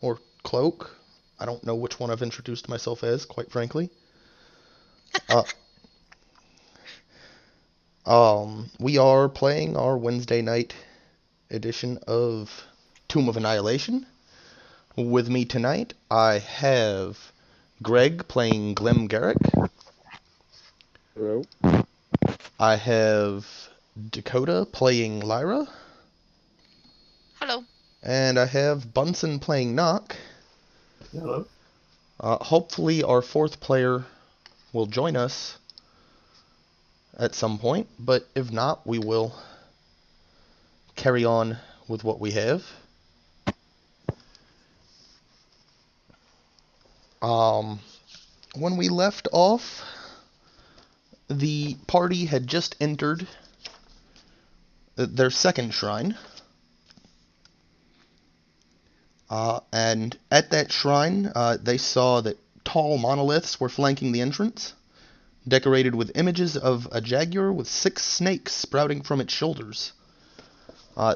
or Cloak. I don't know which one I've introduced myself as, quite frankly. Uh, we are playing our Wednesday night edition of Tomb of Annihilation. With me tonight, I have Greg playing Glim Garrick. Hello. I have Dakota playing Lyra. Hello. And I have Bunsen playing Knock. Hello. Hopefully our fourth player will join us at some point, but if not, we will carry on with what we have. When we left off, the party had just entered their second shrine. And at that shrine, they saw that tall monoliths were flanking the entrance, decorated with images of a jaguar with 6 snakes sprouting from its shoulders.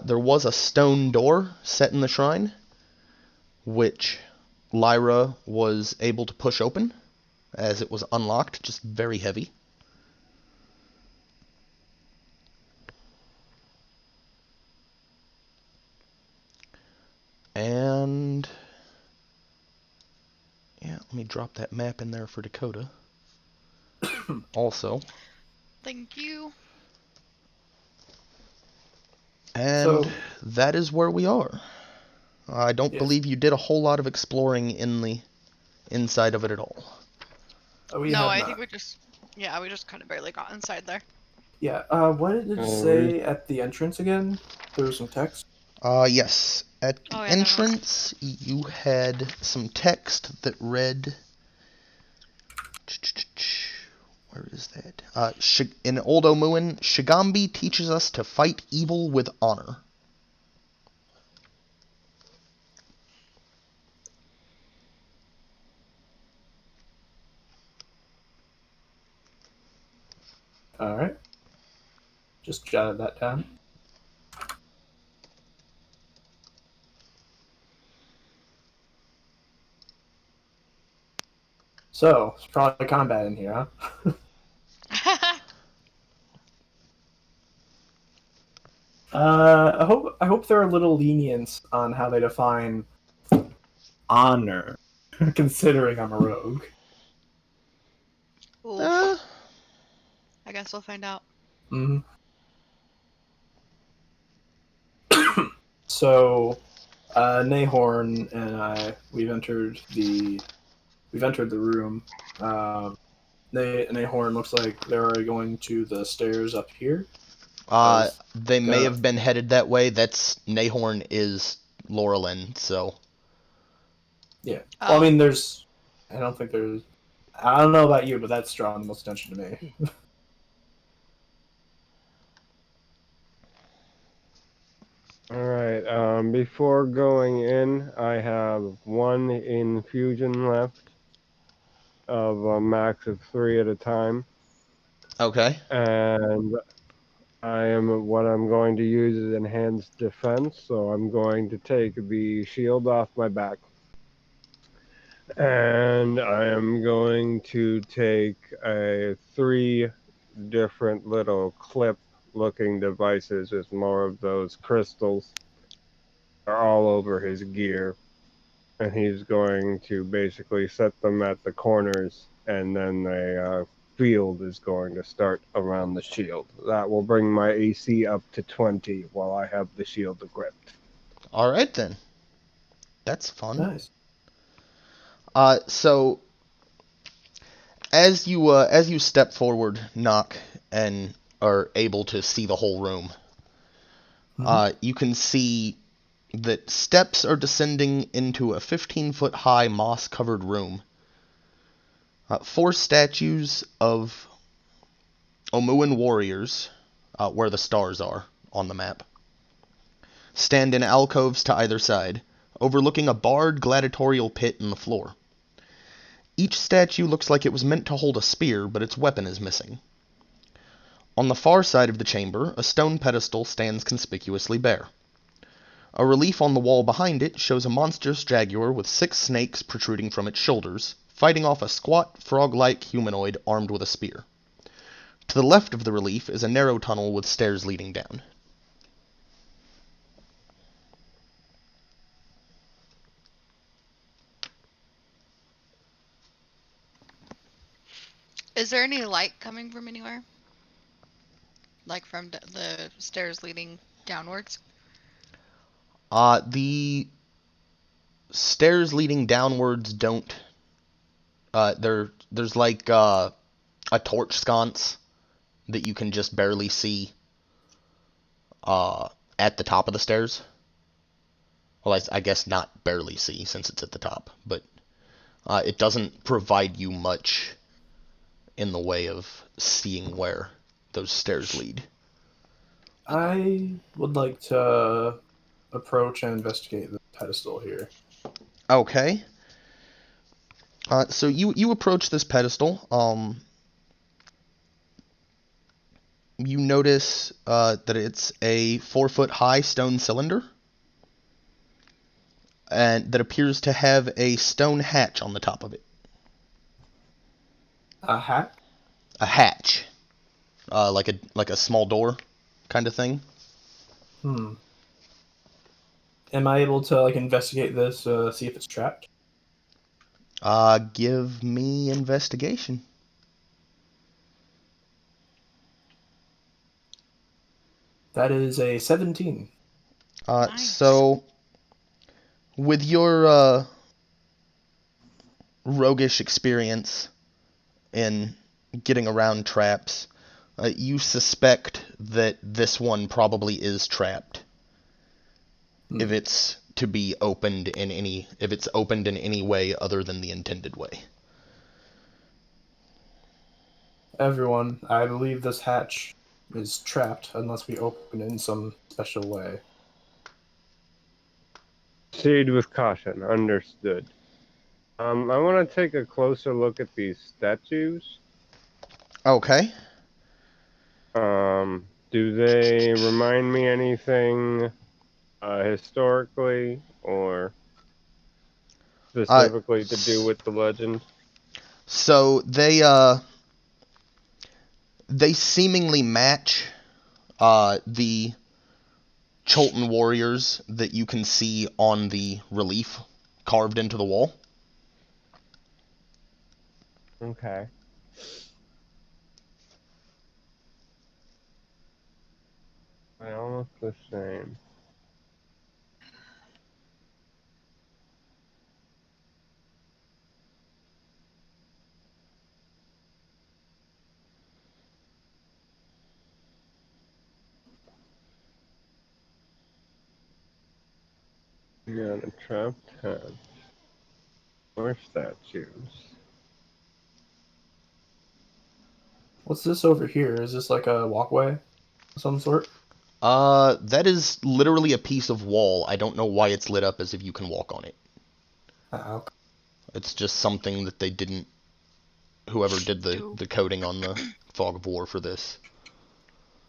There was a stone door set in the shrine, which Lyra was able to push open, as it was unlocked, just very heavy. And yeah, let me drop that map in there for Dakota. Also. Thank you. And that is where we are. I don't believe you did a whole lot of exploring in the inside of it at all. No, I think we just kind of barely got inside there. Yeah, what did it say at the entrance again? There was some text? Yes. At the entrance, you had some text that read... Where is that? In Old Omuan, Shigambi teaches us to fight evil with honor. Alright. Just jotted that down. So, it's probably combat in here, huh? I hope they're a little lenient on how they define honor, considering I'm a rogue. I guess we'll find out. Mm-hmm. So, Nahorn and I, we've entered the room. Nahorn looks like they're already going to the stairs up here. They may have been headed that way. That's Nahorn is Laurelin, so. Yeah. Well, I mean, I don't know about you, but that's drawing the most attention to me. Alright, before going in, I have 1 infusion left of a max of 3 at a time. Okay. And what I'm going to use is enhanced defense, so I'm going to take the shield off my back. And I am going to take 3 different little clip-looking devices with more of those crystals are all over his gear. And he's going to basically set them at the corners, and then a field is going to start around the shield. That will bring my AC up to 20 while I have the shield equipped. Alright then. That's fun. Nice. So as you step forward, Knock, and are able to see the whole room, you can see that steps are descending into a 15-foot high moss-covered room. 4 statues of Omuan warriors, where the stars are on the map, stand in alcoves to either side, overlooking a barred gladiatorial pit in the floor. Each statue looks like it was meant to hold a spear, but its weapon is missing. On the far side of the chamber, a stone pedestal stands conspicuously bare. A relief on the wall behind it shows a monstrous jaguar with 6 snakes protruding from its shoulders, fighting off a squat, frog-like humanoid armed with a spear. To the left of the relief is a narrow tunnel with stairs leading down. Is there any light coming from anywhere? Like from the stairs leading downwards? The stairs leading downwards don't. There's like a torch sconce that you can just barely see at the top of the stairs. Well, I guess not barely see since it's at the top, but it doesn't provide you much in the way of seeing where those stairs lead. I would like to approach and investigate the pedestal here. Okay. So you approach this pedestal. You notice that it's a 4-foot high stone cylinder, and that appears to have a stone hatch on the top of it. A hat? A hatch, like a small door, kind of thing. Am I able to investigate this, see if it's trapped? Give me investigation. That is a 17. Nice. So, with your roguish experience in getting around traps, you suspect that this one probably is trapped. If it's to be opened if it's opened in any way other than the intended way. Everyone, I believe this hatch is trapped unless we open it in some special way. Proceed with caution. Understood. I want to take a closer look at these statues. Okay. Do they remind me anything historically or specifically to do with the legend? So they seemingly match the Cholton warriors that you can see on the relief carved into the wall. Okay. They all look the same. You got a trapped hatch. More statues. What's this over here? Is this like a walkway of some sort? That is literally a piece of wall. I don't know why it's lit up as if you can walk on it. Okay. It's just something that they didn't... Whoever did the coding on the Fog of War for this.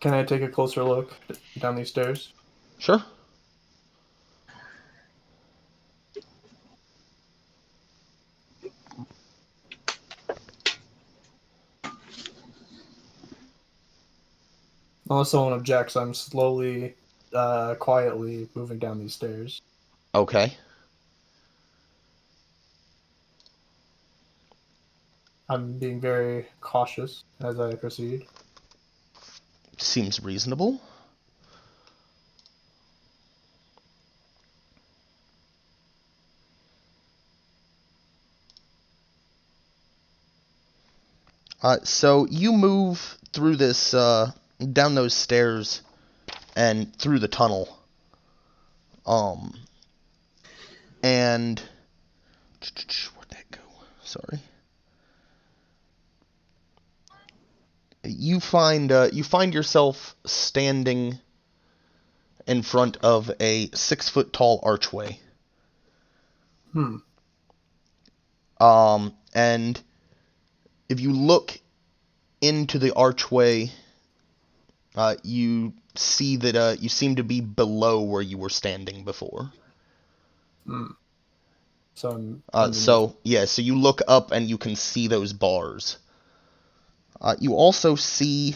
Can I take a closer look down these stairs? Sure. Unless someone objects, I'm slowly, quietly moving down these stairs. Okay. I'm being very cautious as I proceed. Seems reasonable. So you move through this, down those stairs and through the tunnel. And where'd that go? Sorry. You find yourself standing in front of a 6-foot tall archway. And if you look into the archway, you see that you seem to be below where you were standing before. So I'm So you look up and you can see those bars. You also see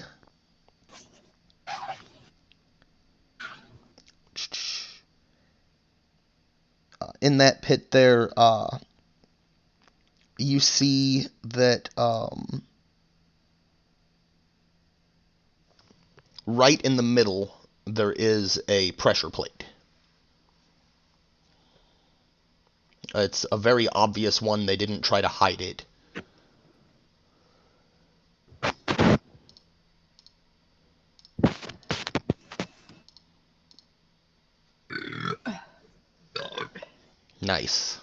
in that pit there, you see that right in the middle there is a pressure plate. It's a very obvious one. They didn't try to hide it. Nice.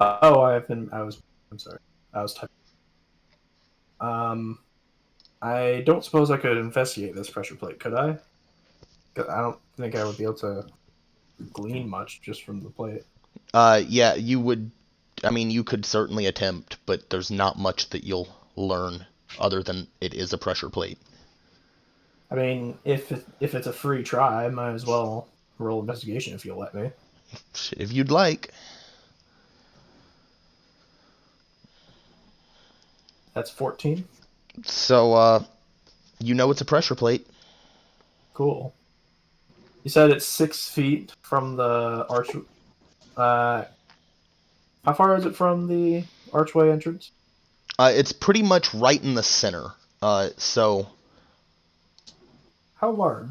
I'm sorry. I was typing. I don't suppose I could investigate this pressure plate, could I? 'Cause I don't think I would be able to glean much just from the plate. Yeah, you would. I mean, you could certainly attempt, but there's not much that you'll learn other than it is a pressure plate. I mean, if it's a free try, I might as well roll investigation if you'll let me. If you'd like. That's 14. So, you know it's a pressure plate. Cool. You said it's 6 feet from the arch. How far is it from the archway entrance? It's pretty much right in the center. So How large?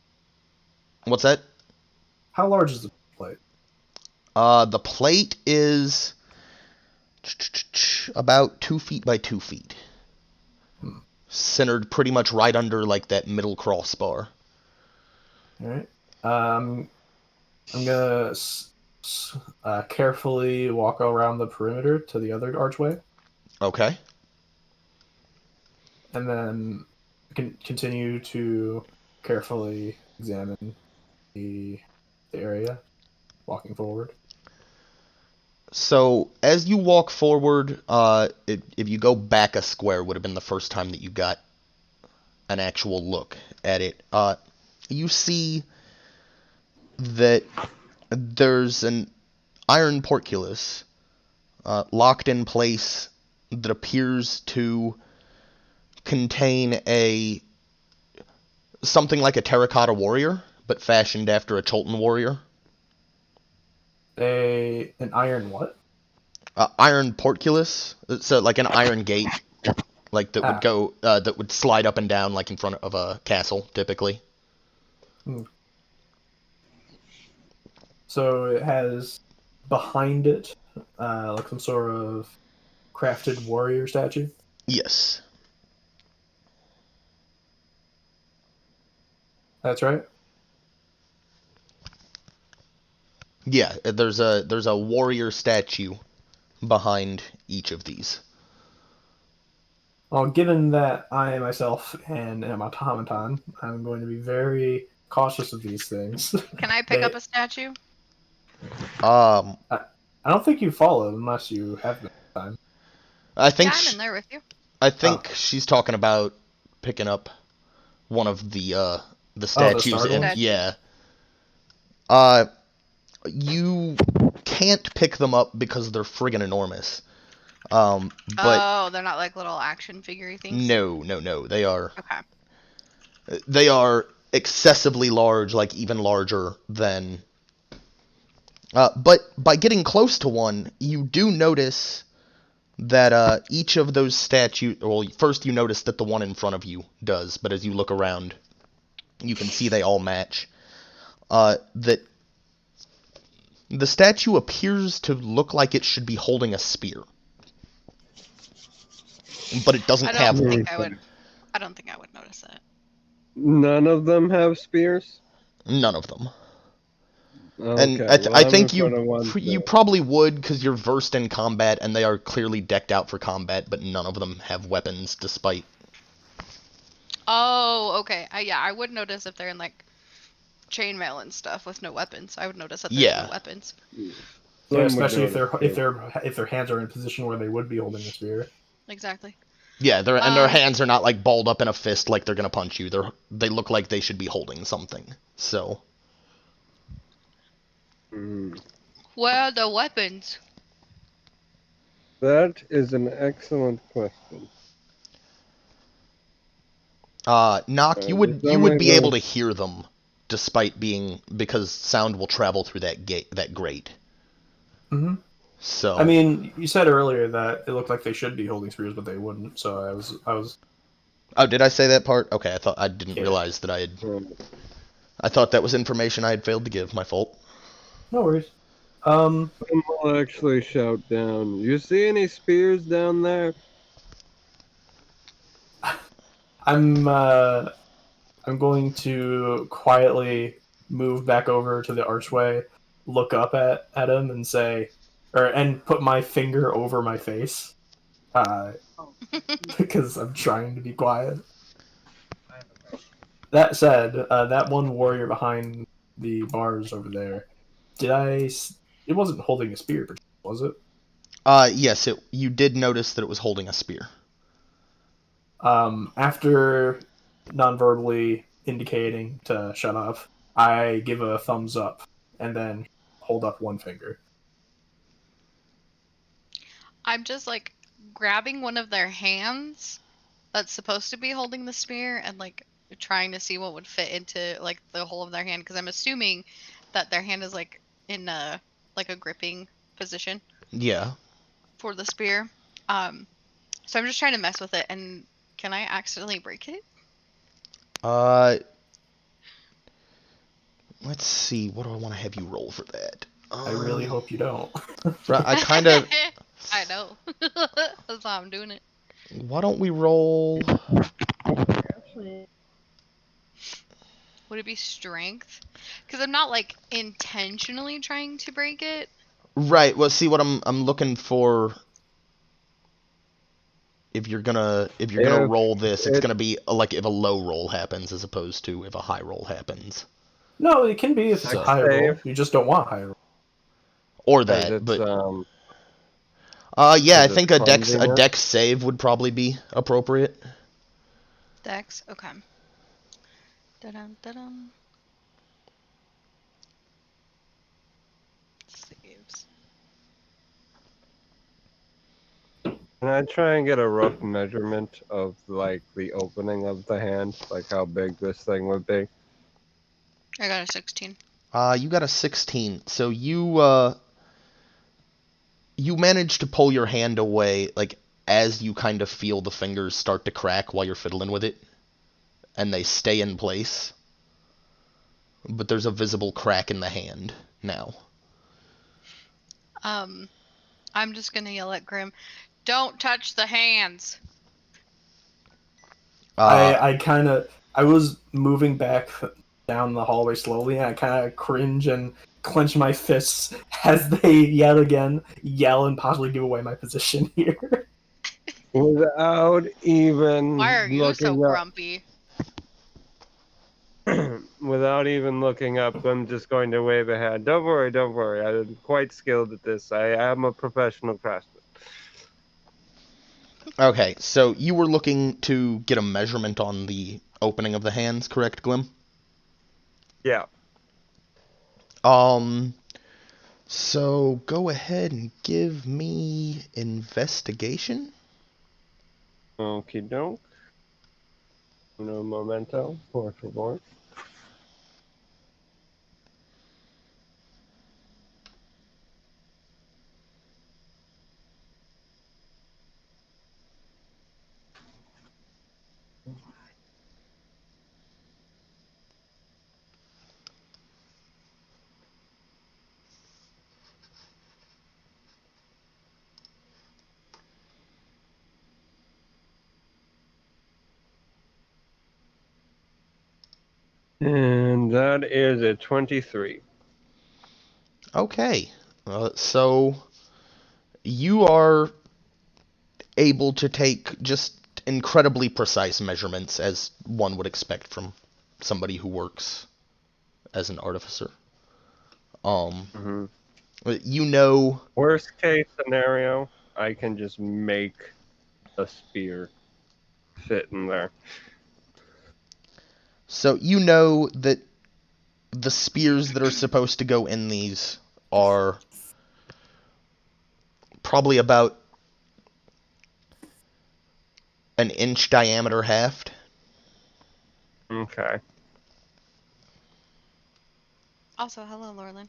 what's that? How large is the plate? The plate is about 2 feet by 2 feet. Centered pretty much right under like that middle crossbar. All right. I'm gonna carefully walk around the perimeter to the other archway, Okay. and then continue to carefully examine the area, walking forward. So as you walk forward, if you go back a square, would have been the first time that you got an actual look at it. You see that there's an iron portcullis locked in place that appears to contain something like a terracotta warrior, but fashioned after a Cholton warrior. An iron what? Iron portcullis, so like an iron gate, like that would go that would slide up and down like in front of a castle, typically. So it has behind it like some sort of crafted warrior statue. Yes. That's right. Yeah, there's a warrior statue behind each of these. Well, given that I myself am an automaton, I'm going to be very cautious of these things. Can I pick up a statue? Um, I don't think you followed unless you have been time. I think Yeah, I'm in there with you. I think she's talking about picking up one of the statues. startle? Yeah. You can't pick them up because they're friggin' enormous. But Oh, they're not like little action figure things? no. They are Okay. excessively large, like even larger than. But by getting close to one, you do notice that each of those statues. Well, first you notice that the one in front of you does, but as you look around, you can see they all match. That the statue appears to look like it should be holding a spear, but it doesn't I have don't one. think I would. I don't think I would notice that. None of them have spears? None of them. Okay, And well, I I'm think in front of one you too. probably would because you're versed in combat and they are clearly decked out for combat, but none of them have weapons despite. Oh, okay. Yeah, I would notice if they're in like chainmail and stuff with no weapons. I would notice that there's Yeah. no weapons. Yeah, Some would especially notice if too. their hands are in a position where they would be holding the spear. Exactly. Yeah, their hands are not like balled up in a fist like they're gonna punch you. They look like they should be holding something. So. Where are the weapons? That is an excellent question. Knock, There's you would only be able the- to hear them, despite being because sound will travel through that grate. Mm-hmm. I So. mean, you said earlier that it looked like they should be holding spears, but they wouldn't. So I was. Oh, did I say that part? Okay, I didn't Yeah. realize that I had. um, I thought that was information I had failed to give. My fault. No worries. I'll actually shout down. You see any spears down there? I'm going to quietly move back over to the archway, look up at him, and say, and put my finger over my face, because I'm trying to be quiet. That said, that one warrior behind the bars over there, did I? It wasn't holding a spear, was it? Yes, you did notice that it was holding a spear. After non-verbally indicating to shut up, I give a thumbs up and then hold up one finger. I'm just like grabbing one of their hands that's supposed to be holding the spear and like trying to see what would fit into like the hole of their hand because I'm assuming that their hand is like in a gripping position Yeah. for the spear. So I'm just trying to mess with it, and can I accidentally break it? Uh, let's see. What do I want to have you roll for that? I really hope you don't. I kind of. I know. That's why I'm doing it. Why don't we roll? Would it be strength? Because I'm not like intentionally trying to break it. Right. Well, see what I'm looking for. If you're gonna roll this, it's gonna be like if a low roll happens as opposed to if a high roll happens. No, it can be if it's So- a high roll. Save. You just don't want high roll. Or Because that, it's but because yeah, I it's think a clumsiness. dex save would probably be appropriate. Dex. Okay. Da-dum, da-dum. Saves. Can I try and get a rough measurement of like the opening of the hand, like how big this thing would be? I got a 16. You got a 16, so you manage to pull your hand away, like as you kind of feel the fingers start to crack while you're fiddling with it, and they stay in place. But there's a visible crack in the hand now. I'm just gonna yell at Grim, "Don't touch the hands!" I was moving back down the hallway slowly, and I kind of cringe and clench my fists as they yell and possibly give away my position here. Without even Why are you so looking up, grumpy? without even looking up, I'm just going to wave a hand. Don't worry, don't worry. I'm quite skilled at this. I am a professional craftsman. Okay, so you were looking to get a measurement on the opening of the hands, correct, Glim? Yeah. So go ahead and give me investigation. Okie doke. Uno momento, por favor. And that is a 23. Okay, so you are able to take just incredibly precise measurements as one would expect from somebody who works as an artificer. Mm-hmm. You know, Worst case scenario, I can just make a spear fit in there. So you know that the spears that are supposed to go in these are probably about an inch diameter haft. Okay. Also, hello, Lorlin.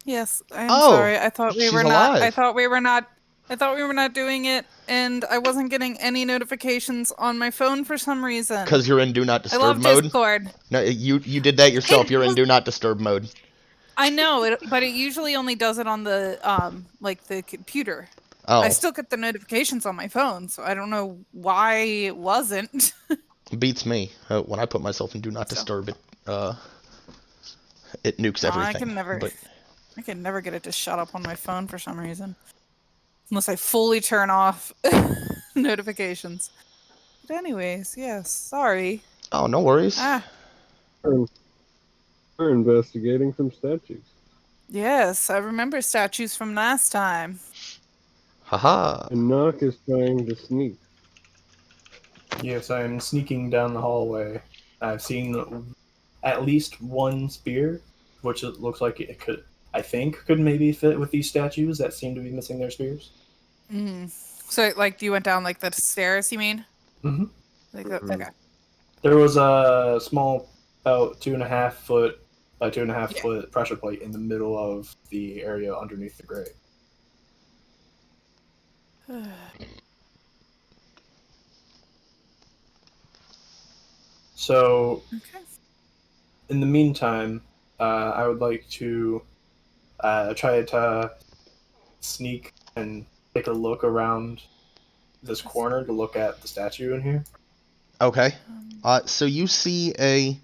Yes, I'm Oh, sorry. I thought we she's were not. I alive. thought we were not. I thought we were not doing it, and I wasn't getting any notifications on my phone for some reason. Because you're in Do Not I Disturb love mode. Discord. No, you did that yourself. It You're in was- Do Not Disturb mode. I know, but it usually only does it on the like the computer. I Oh, still get the notifications on my phone, so I don't know why it wasn't. beats me. When I put myself in Do Not So. Disturb, it nukes everything. I can never get it to shut up on my phone for some reason, unless I fully turn off notifications. But anyways, yes, sorry. Oh, no worries. We're investigating some statues. Yes, I remember statues from last time. Haha. And Nock is trying to sneak. Yes, I am sneaking down the hallway. I've seen at least one spear, which it looks like it could, I think, could maybe fit with these statues that seem to be missing their spears. Mm. So, like, you went down like the stairs? You mean? Mm-hmm. Like, okay. There was a small, about 2.5 foot by 2.5 foot pressure plate in the middle of the area underneath the grate. So, Okay. in the meantime, I would like to try to sneak and take a look around this corner to look at the statue in here. Okay. So you see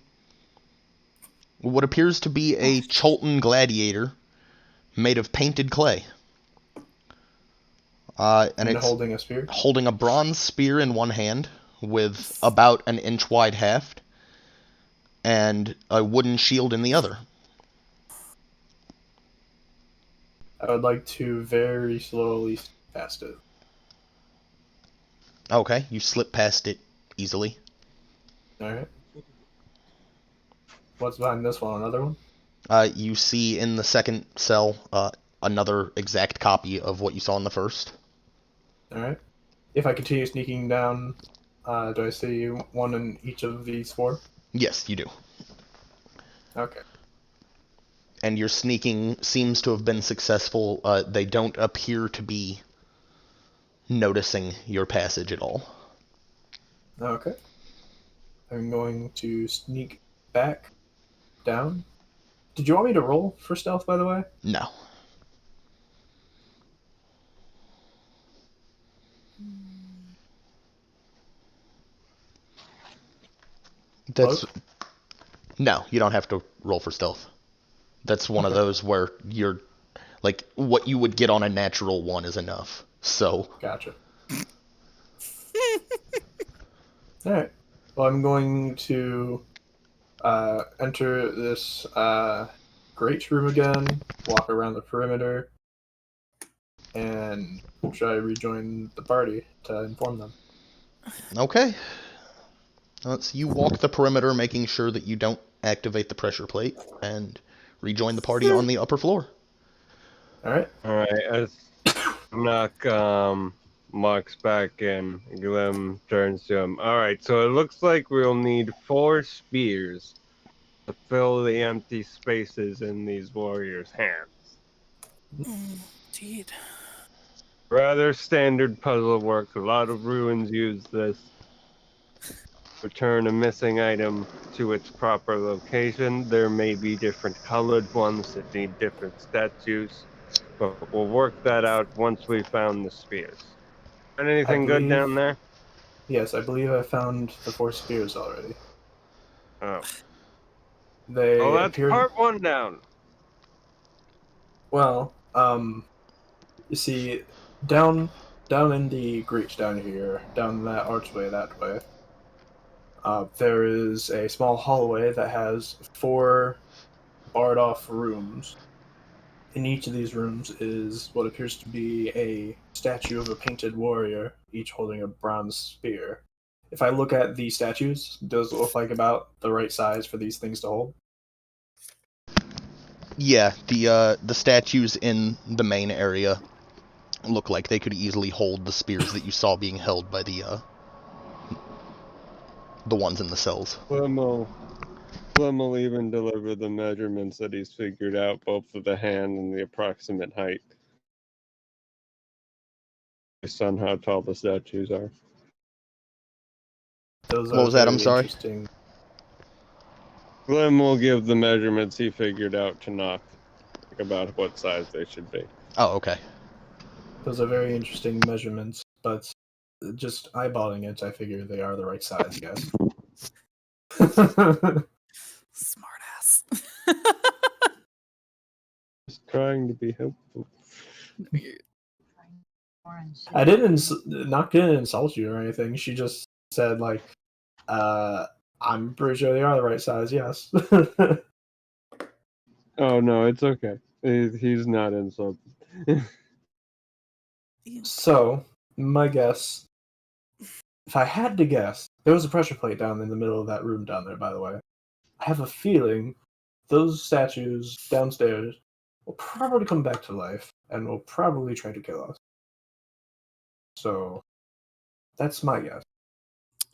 what appears to be a Cholton gladiator made of painted clay. And it's holding a spear. Holding a bronze spear in one hand with about an inch wide haft and a wooden shield in the other. I would like to very slowly slip past it. Okay, you slip past it easily. Alright. What's behind this one? Another one? You see in the second cell another exact copy of what you saw in the first. Alright. If I continue sneaking down, do I see one in each of these 4? Yes, you do. Okay. And your sneaking seems to have been successful. They don't appear to be noticing your passage at all. Okay. I'm going to sneak back down. Did you want me to roll for stealth, by the way? No. That's... No, you don't have to roll for stealth. That's one of those where you're... Like, what you would get on a natural 1 is enough. So... Gotcha. Alright. Well, I'm going to enter this grate room again, walk around the perimeter, and try to rejoin the party to inform them. Okay. So you walk the perimeter, making sure that you don't activate the pressure plate, and rejoin the party on the upper floor. Alright. Alright, as Nock walks back in, Glim turns to him. Alright, so it looks like we'll need 4 spears to fill the empty spaces in these warriors' hands. Indeed. Rather standard puzzle work. A lot of ruins use this. Return a missing item to its proper location. There may be different colored ones that need different statues, but we'll work that out once we found the spears. Find anything good down there? Yes, I believe I found the 4 spears already. Oh. They Well, that's appeared... part 1 down. Well, you see, down in the breach down here, down that archway that way, there is a small hallway that has 4 barred off rooms. In each of these rooms is what appears to be a statue of a painted warrior, each holding a bronze spear. if I look at the statues, does it look like about the right size for these things to hold? Yeah, the statues in the main area look like they could easily hold the spears that you saw being held by the ones in the cells. Clem will even deliver the measurements that he's figured out, both for the hand and the approximate height, based on how tall the statues are. Those What are was that? I'm very sorry. interesting. Clem will give the measurements he figured out to Nock, about what size they should be. Oh, okay. Those are very interesting measurements, but just eyeballing it, I figure they are the right size, yes. Smart ass. Just trying to be helpful. I didn't not gonna insult you or anything. She just said like, I'm pretty sure they are the right size. Yes. Oh no, it's okay. He's not insulted. So my guess, if I had to guess, there was a pressure plate down in the middle of that room down there. By the way, I have a feeling those statues downstairs will probably come back to life and will probably try to kill us. So that's my guess.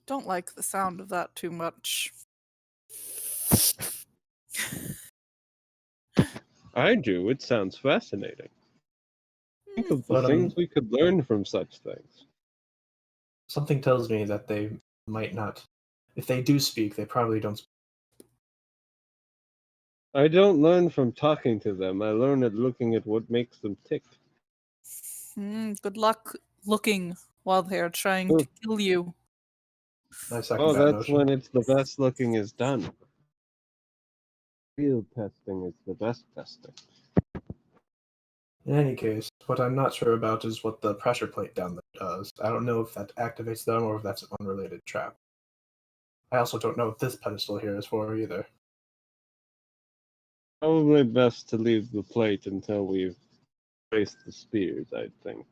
Don't like the sound of that too much. I do. It sounds fascinating. Think of the But, things we could learn from such things. something tells me that they might not. If they do speak, they probably don't speak. I don't learn from talking to them. I learn at looking at what makes them tick. Good luck looking while they're trying to kill you. I second Oh, that that's notion. when it's the best looking is done. Field testing is the best testing. In any case, what I'm not sure about is what the pressure plate down there does. I don't know if that activates them or if that's an unrelated trap. I also don't know what this pedestal here is for either. Probably best to leave the plate until we've placed the spears, I think.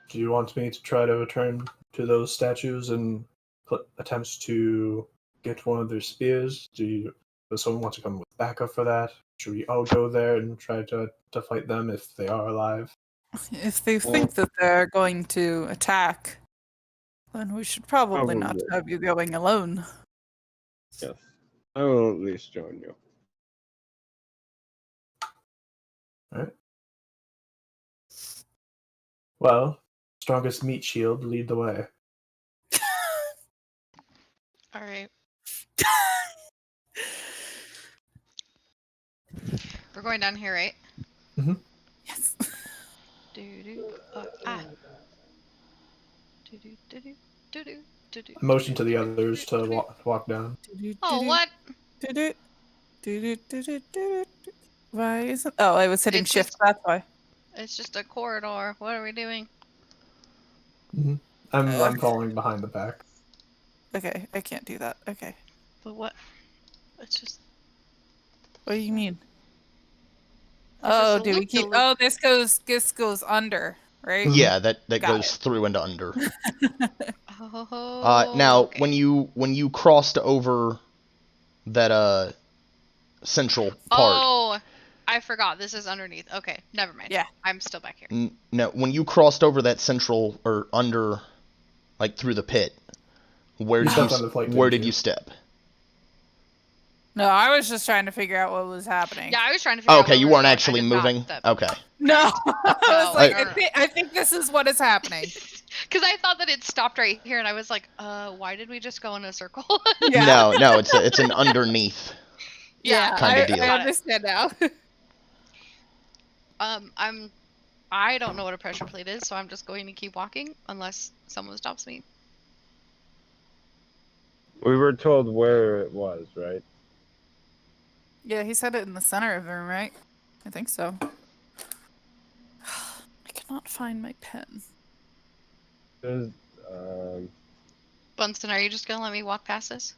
Do you want me to try to return to those statues and put attempts to get one of their spears? Does someone want to come with backup for that? Should we all go there and try to fight them if they are alive? If they think that they're going to attack, then we should probably not Probably. have you going alone. Yes. I will at least join you. Alright. Well, strongest meat shield, lead the way. All right. We're going down here, right? Yes. I motion to the others to walk down. Oh, what? Why isn't? Oh, I was hitting It's shift. just- That's why. It's just a corridor. What are we doing? I'm following behind the pack. Okay, I can't do that. Okay. But what? It's just. What do you mean? It's just Oh, a do we loop keep? de loop. Oh, this goes under, right? Yeah, that Got goes it. through and under. Oh. Now, okay. when you crossed over that central part, Oh, I forgot. This is underneath. Okay, never mind. Yeah. I'm still back here. no, when you crossed over that central or under, like through the pit, where You did stepped on the plate, where didn't did you? you step? No, I was just trying to figure out what was happening. Yeah, I was trying to figure out. Okay, where you we were weren't going. I actually did not moving. step. Okay. No, I was like, no, no. I think this is what is happening. Because I thought that it stopped right here, and I was like, why did we just go in a circle? Yeah. No, it's an underneath. Yeah, Kinda deal. I understand now. I don't know what a pressure plate is, so I'm just going to keep walking unless someone stops me. We were told where it was, right? Yeah, he said it in the center of the room, right? I think so. I cannot find my pen. There's, Bunsen, are you just gonna let me walk past this?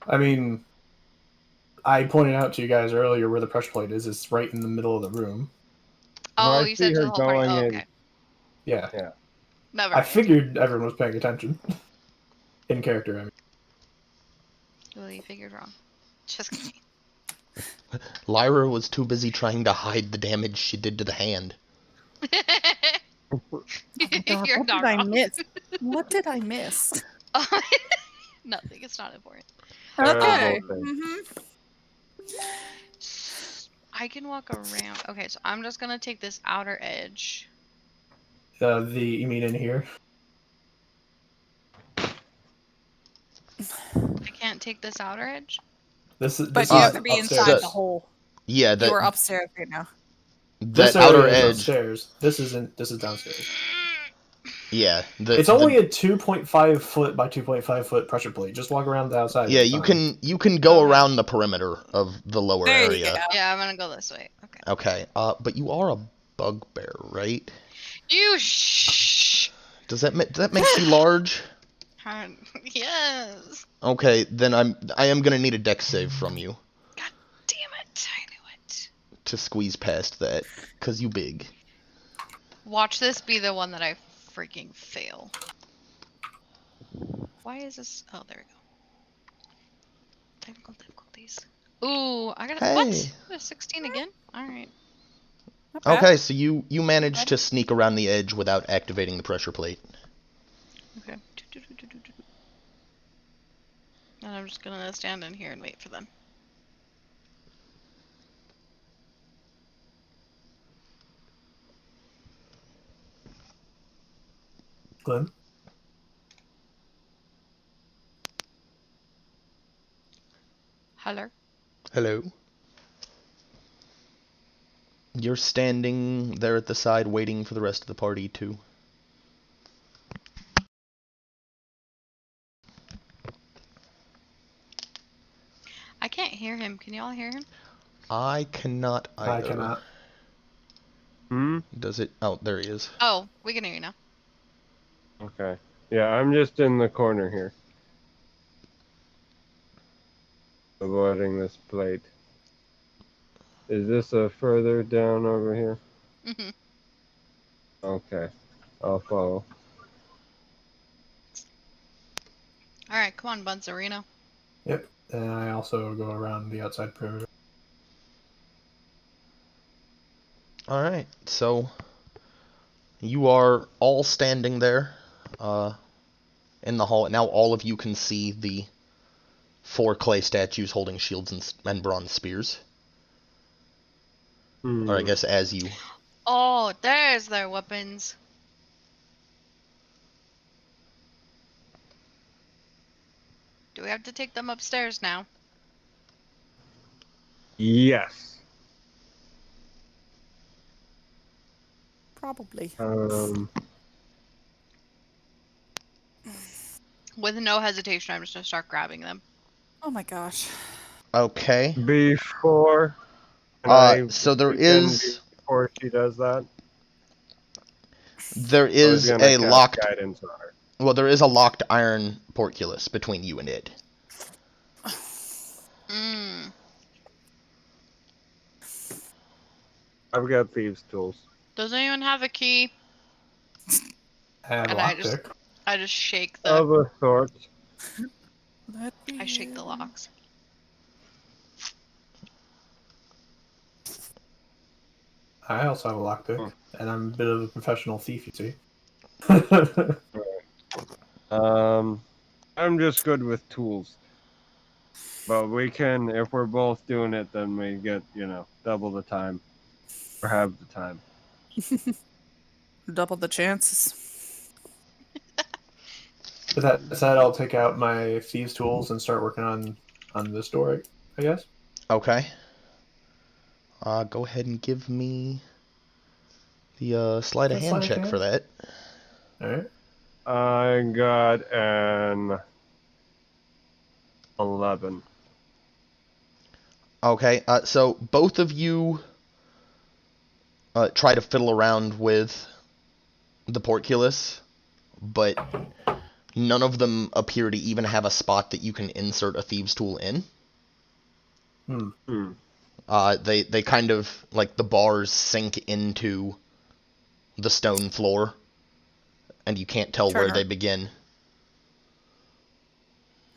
I mean, I pointed out to you guys earlier where the pressure plate is. It's right in the middle of the room. Oh, I you see said to her the whole party. going Oh, in. okay. Yeah. Never I mind. figured everyone was paying attention. In character, I mean. Well, you figured wrong. Just kidding. Lyra was too busy trying to hide the damage she did to the hand. Oh my God, You're what not did I wrong. miss? What did I miss? Oh, nothing. It's not important. Okay. Terrible thing. I can walk around. Okay, so I'm just gonna take this outer edge. You mean in here? I can't take this outer edge. This But is you have to be upstairs. inside the hole. Yeah, You are that upstairs right now. This outer area is edge. upstairs. This isn't. This is downstairs. Yeah, It's only a 2.5 foot by 2.5 foot pressure plate. Just walk around the outside. yeah. it's fine. You can go Okay. around the perimeter of the lower There you area. go. Yeah, I'm gonna go this way. Okay. Okay. But you are a bugbear, right? You shh. Does that make you large? Yes. Okay, then I am gonna need a dex save from you God damn it! I knew it. to squeeze past that, cause you big. Watch this be the one that I freaking fail. Why is this? Oh, there we go. Technical difficulties. Ooh, I got Hey. what? A 16 again? All right. Not bad. Okay, so you managed to sneak around the edge without activating the pressure plate. Okay. And I'm just gonna stand in here and wait for them. Glenn? Hello. Hello. You're standing there at the side waiting for the rest of the party to. I can't hear him. Can y'all hear him? I cannot either. I cannot. Hmm? Does it? Oh, there he is. Oh, we can hear you now. Okay. Yeah, I'm just in the corner here. Avoiding this plate. Is this a further down over here? Mhm. Okay. I'll follow. All right, come on, Bunzarino. Yep. And I also go around the outside perimeter. Alright, so you are all standing there in the hall. Now all of you can see the 4 clay statues holding shields and bronze spears. Hmm. Or I guess as you. Oh, there's their weapons. Do we have to take them upstairs now? Yes. Probably. With no hesitation, I'm just gonna start grabbing them. Oh my gosh. Okay. Before. Can I so there pretend is before she does that. there I was is gonna a cast locked guidance on her. well there is a locked iron portcullis between you and it. Mm. I've got thieves' tools. Does anyone have a key? And And lockpick. I just shake the. Of a sort. Let me I shake the in. locks. I also have a lockpick, and I'm a bit of a professional thief, you see. I'm just good with tools. But we can, if we're both doing it, then we get, double the time. Or half the time. Double the chances. With that said, I'll take out my thieves' tools and start working on this door, I guess. Okay. Go ahead and give me the sleight of hand check for that. Alright. I got an 11. Okay, so both of you try to fiddle around with the portcullis, but none of them appear to even have a spot that you can insert a thieves' tool in. Hmm. They kind of, like, the bars sink into the stone floor, and you can't tell where Turner. they begin.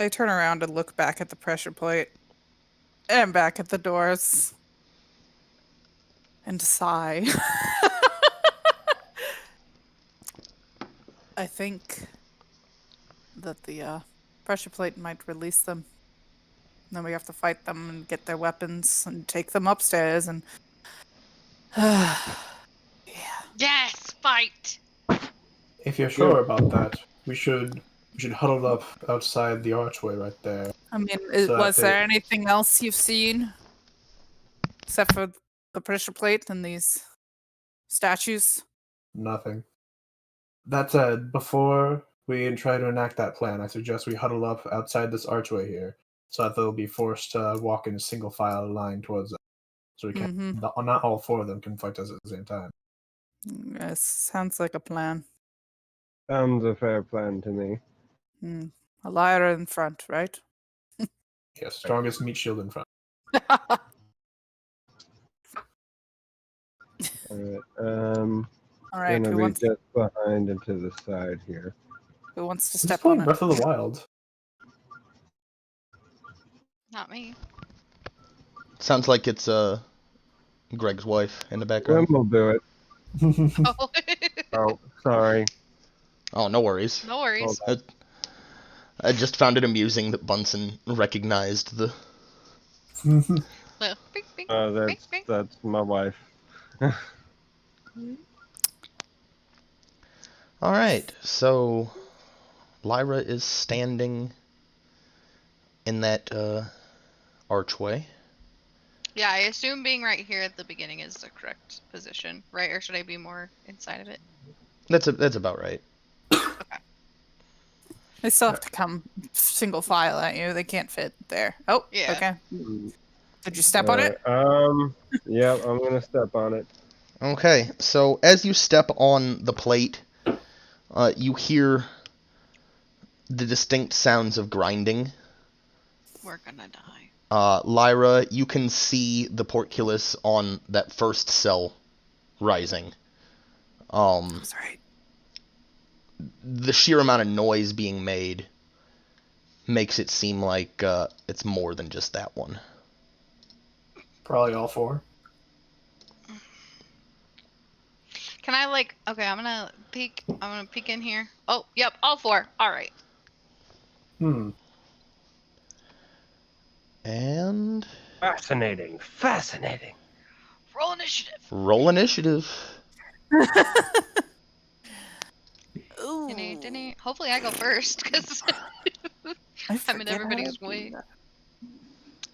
I turn around and look back at the pressure plate and back at the doors and sigh. I think that the pressure plate might release them. Then we have to fight them and get their weapons and take them upstairs and Yes, fight. If you're sure about that, we should huddle up outside the archway right there. I mean, So was that there anything else you've seen except for the pressure plate and these statues? Nothing. That said, before we try to enact that plan, I suggest we huddle up outside this archway here, so that they'll be forced to walk in a single file line towards us. So we can not all four of them can fight us at the same time. Yes, sounds like a plan. Sounds a fair plan to me. A liar in front, right? Yes, strongest meat shield in front. Alright, All right, gonna who be wants, just behind and to the side here. who wants to Who's step playing on it? Breath of the Wild? Not me. Sounds like it's Greg's wife in the Gwen background. will do it. Oh, Oh, sorry. Oh, no worries. no worries. I just found it amusing that Bunsen recognized the... Bing, bing, bing, bing. That's my wife. Alright, so Lyra is standing in that archway. Yeah, I assume being right here at the beginning is the correct position, right? Or should I be more inside of it? That's about right. They still have to come single file at you. They can't fit there. Oh, Yeah. okay. Did you step on it? Yeah, I'm gonna step on it. Okay, so as you step on the plate, you hear the distinct sounds of grinding. We're gonna die. Lyra, you can see the portcullis on that first cell rising. That's right. The sheer amount of noise being made makes it seem like it's more than just that one. Probably all four. Can I okay, I'm gonna peek in here. Oh, yep, all four. Alright. And Fascinating. Roll initiative. roll initiative. Ooh. Hopefully I go first, because I'm in everybody's way.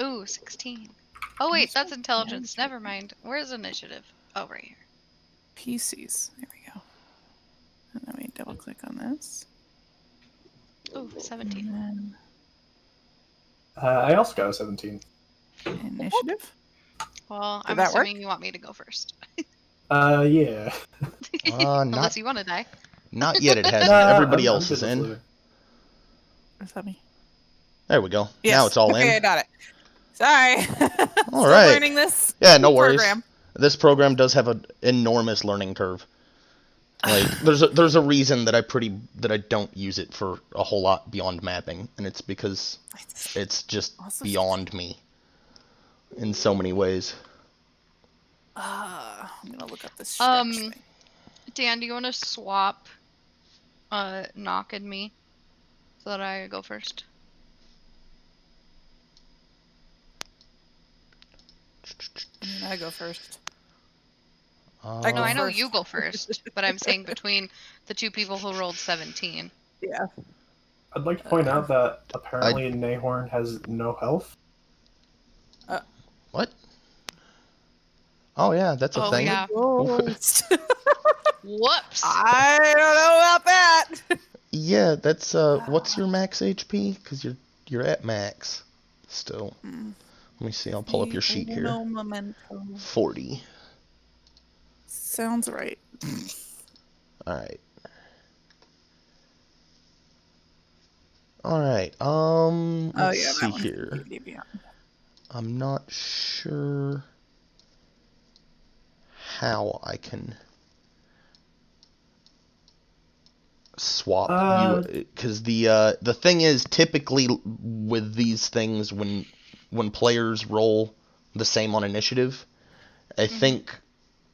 Ooh, 16. Oh wait, that's intelligence. Never mind. Where's initiative? Oh, right here. PCs. There we go. And then we double click on this. Ooh, 17. And then I also got a 17. initiative. Well, Did I'm that work? assuming you want me to go first. Yeah. Unless you want to die. Not yet, it hasn't. Nah, Everybody I'm else good is with in. living. Is that me? There we go. Yes. Now it's all okay, I in. got it. Sorry. All Still right. learning this. Yeah, no worries. Program. This program does have an enormous learning curve. Like, there's a reason that I don't use it for a whole lot beyond mapping, and it's because it's just Also beyond me in so many ways. I'm gonna look up this stretch thing. Dan, do you want to swap Knock and me so that I go first? I mean, I go first. No, I know first. you go first, but I'm saying between the two people who rolled 17. Yeah. I'd like to point out that apparently Nahorn has no health. What? Oh yeah, that's a thing. Yeah. Ghost. Whoops. I don't know about that. Yeah, that's what's your max HP? Because you're at max still. Let me see. I'll pull up your sheet here. No memento. 40. Sounds right. All right. All right. Let's see here. I'm not sure how I can swap you, because the thing is, typically with these things, when players roll the same on initiative, I think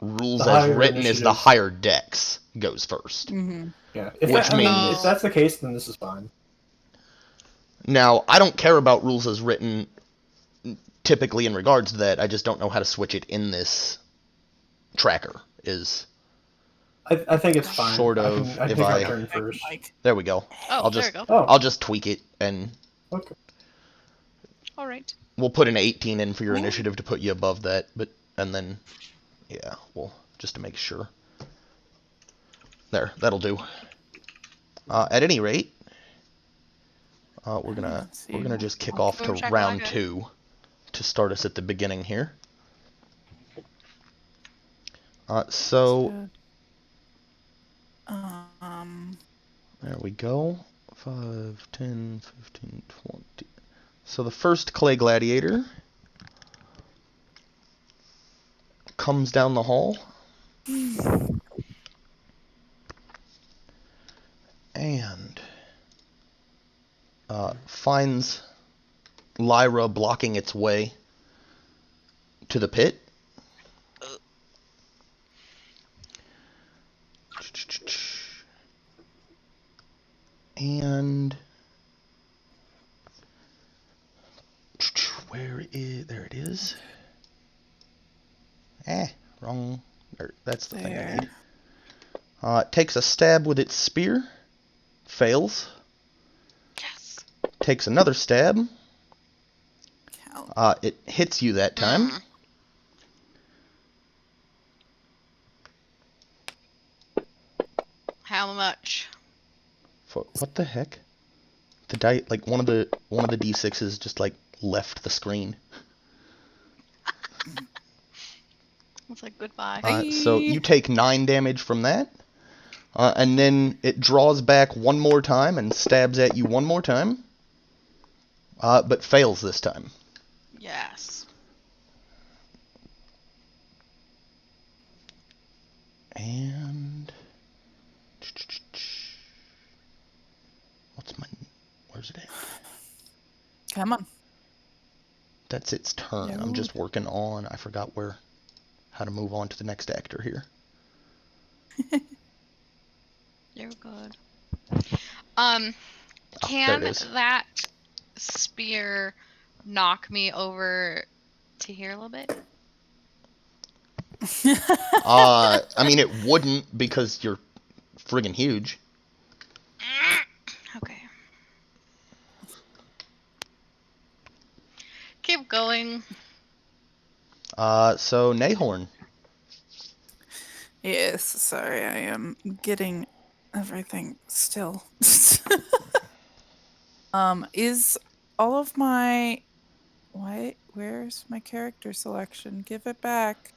rules The as higher written is the initiative. higher dex goes first. Yeah. Which means if that's the case, then this is fine. now I don't care about rules as written typically in regards to that. I just don't know how to switch it in this tracker. I think it's fine. Sort I of, can if take my I- turn first. There we go. Oh, I'll there just we go. Oh, I'll just tweak it, and okay. All right. we'll put an 18 in for your Oh. initiative to put you above that, and then yeah, we'll just to make sure. There, that'll do. At any rate, we're gonna just kick off to Boom round shakalaka. 2 to start us at the beginning here. So there we go. 5, 10, 15, 20. So the first clay gladiator comes down the hall and finds Lyra blocking its way to the pit. And there it is. Wrong. That's the thing I need. Takes a stab with its spear. Fails. Yes. Takes another stab. It hits you that time. How much? What the heck? The die, like one of the d6s just like left the screen. It's like goodbye. So you take 9 damage from that. And then it draws back one more time and stabs at you one more time. But fails this time. Yes. And where's it at? Come on. That's its turn. I'm just working on, I forgot how to move on to the next actor here. You're good. there Can it is. that spear knock me over to here a little bit? I mean, it wouldn't because you're friggin' huge. Okay. Keep going. So Nahorn. Yes, sorry, I am getting everything still. Is all of my... Where's my character selection? Give it back.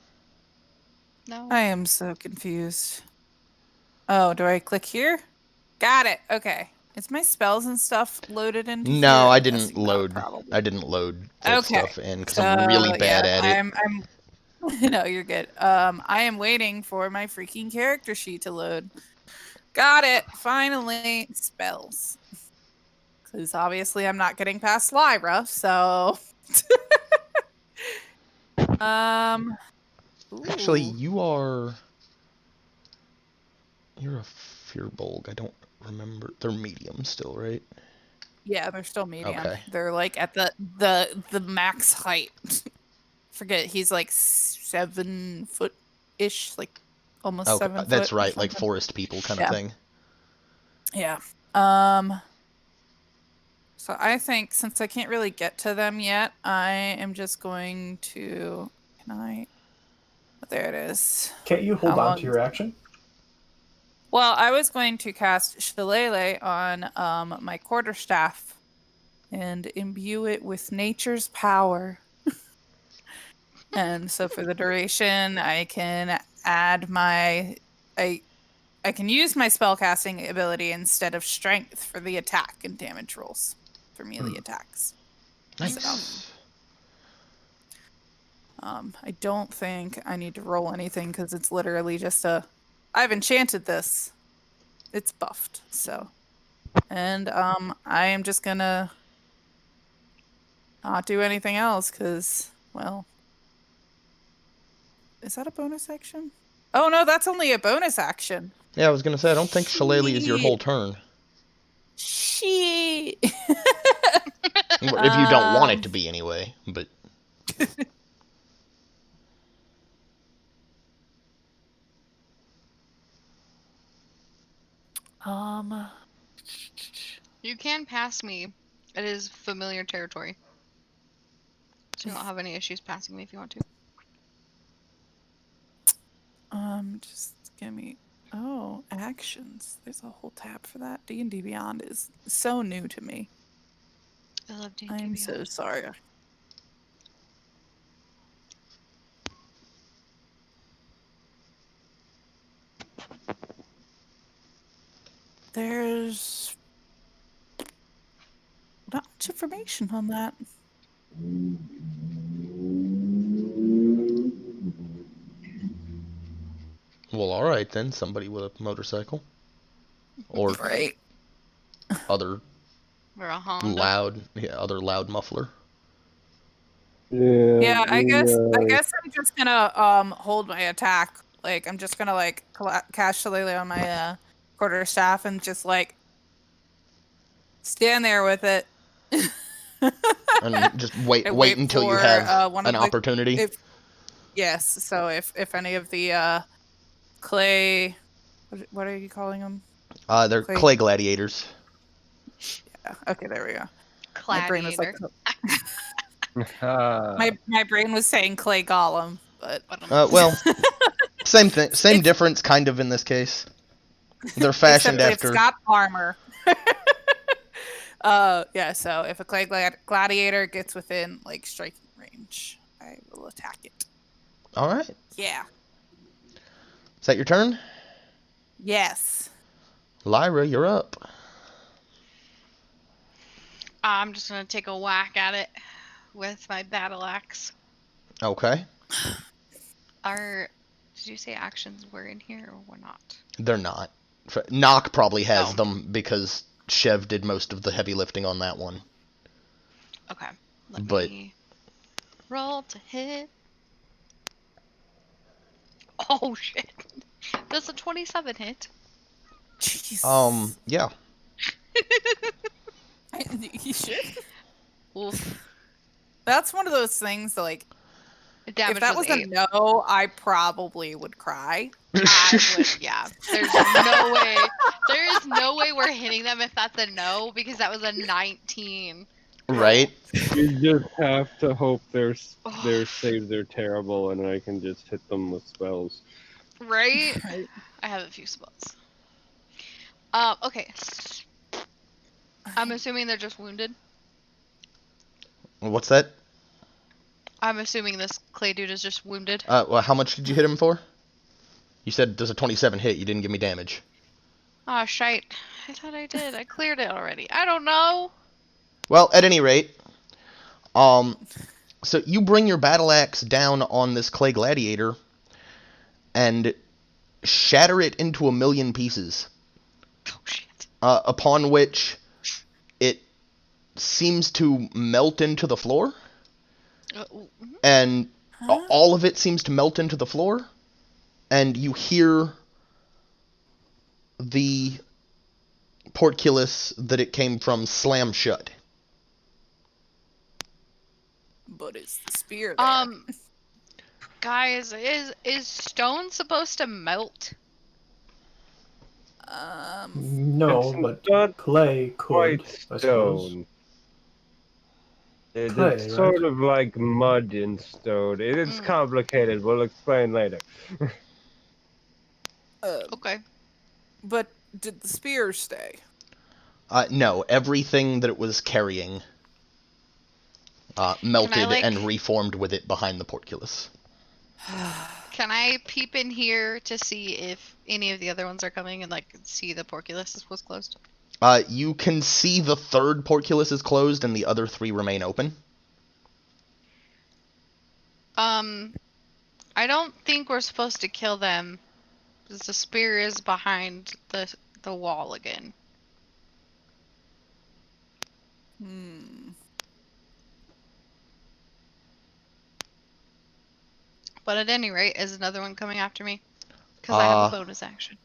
No. I am so confused. Oh, do I click here? Got it. Okay. Is my spells and stuff loaded into here? No, I I'm didn't guessing not, load. probably. I didn't load that Okay. stuff in because I'm really bad at it. I'm no, you're good. I am waiting for my freaking character sheet to load. Got it. Finally, spells. Because obviously I'm not getting past Lyra, so Actually, ooh. you're a Firbolg. I don't remember. They're medium still, right? Yeah, they're still medium. Okay. They're like at the max height. Forget he's like 7 foot ish, like almost 7 foot. That's or right, like something. forest people kind of thing. Yeah. So I think since I can't really get to them yet, I am just going to. Can I? There it is. Can't you hold on to your action? Well, I was going to cast Shillelagh on my quarterstaff and imbue it with nature's power. And so for the duration, I can add I can use my spellcasting ability instead of strength for the attack and damage rolls for melee attacks. Nice. I don't think I need to roll anything because it's literally just I've enchanted this. It's buffed, so. And I am just gonna not do anything else because, well, is that a bonus action? Oh no, that's only a bonus action. Yeah, I was gonna say, I don't think Shillelagh is your whole turn. Shit. If you don't want it to be anyway, but... You can pass me. It is familiar territory. So you don't have any issues passing me if you want to. Just give me... Oh, actions. There's a whole tab for that. D&D Beyond is so new to me. I love D&D I'm Beyond. so sorry. There's not much information on that. Well, alright then, somebody with a motorcycle. Or Right. other Or a Honda. other loud muffler. Yeah, I guess I'm just gonna hold my attack. Like I'm just gonna like cast Shillelagh on my quarterstaff and just like stand there with it. And just wait And until you for, have one an of the- opportunity. Yes, so if any of the clay, what are you calling them? They're clay gladiators. Yeah. Okay, there we go. Gladiator. My brain was like, my brain was saying clay golem, but Well, same thing, same difference, kind of in this case. They're fashioned except after. It's got armor. Yeah. So if a clay gladiator gets within like striking range, I will attack it. All right. Yeah. Is that your turn? Yes. Lyra, you're up. I'm just gonna take a whack at it with my battle axe. Okay. Did you say actions were in here or were not? They're not. Nock probably has Oh. them because Chev did most of the heavy lifting on that one. Okay. Let me roll to hit. Oh shit. Does a 27 hit? Jeez. Yeah. You should. Oof. That's one of those things that, like, The damage if that was a 8. no, I probably would cry. I would, yeah. There's no way. There is no way we're hitting them if that's a no, because that was a 19. Right. You just have to hope their saves are terrible, and I can just hit them with spells. Right? I have a few spells. Okay. I'm assuming they're just wounded. What's that? I'm assuming this clay dude is just wounded. Well, how much did you hit him for? You said does a 27 hit. You didn't give me damage. Oh, shite. I thought I did. I cleared it already. I don't know. Well, at any rate, so you bring your battle axe down on this clay gladiator and shatter it into 1,000,000 pieces. Oh, shit. Upon which it seems to melt into the floor. And all of it seems to melt into the floor. And you hear the portcullis that it came from slam shut. But it's the spear there. Guys, is stone supposed to melt? No, It's but not clay could, Quite I suppose. stone. It's Clay, sort right? of like mud in stone. It's complicated. We'll explain later. Okay. But did the spear stay? No, everything that it was carrying melted and reformed with it behind the portcullis. Can I peep in here to see if any of the other ones are coming and like see the portcullis was closed? You can see the third portcullis is closed and the other 3 remain open. I don't think we're supposed to kill them, because the spear is behind the wall again. But at any rate, is another one coming after me? Because I have a bonus action.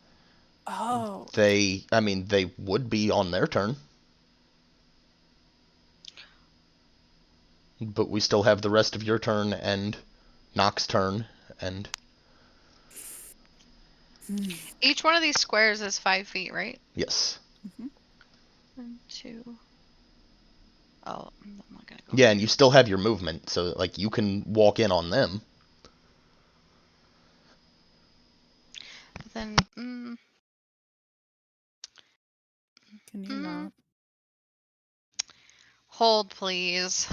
Oh. They would be on their turn. But we still have the rest of your turn and Nock's turn, and... Each one of these squares is 5 feet, right? Yes. 1, 2... Oh, I'm not gonna go. Yeah, and you still have your movement, so, like, you can walk in on them. Then, Can you not? Hold, please.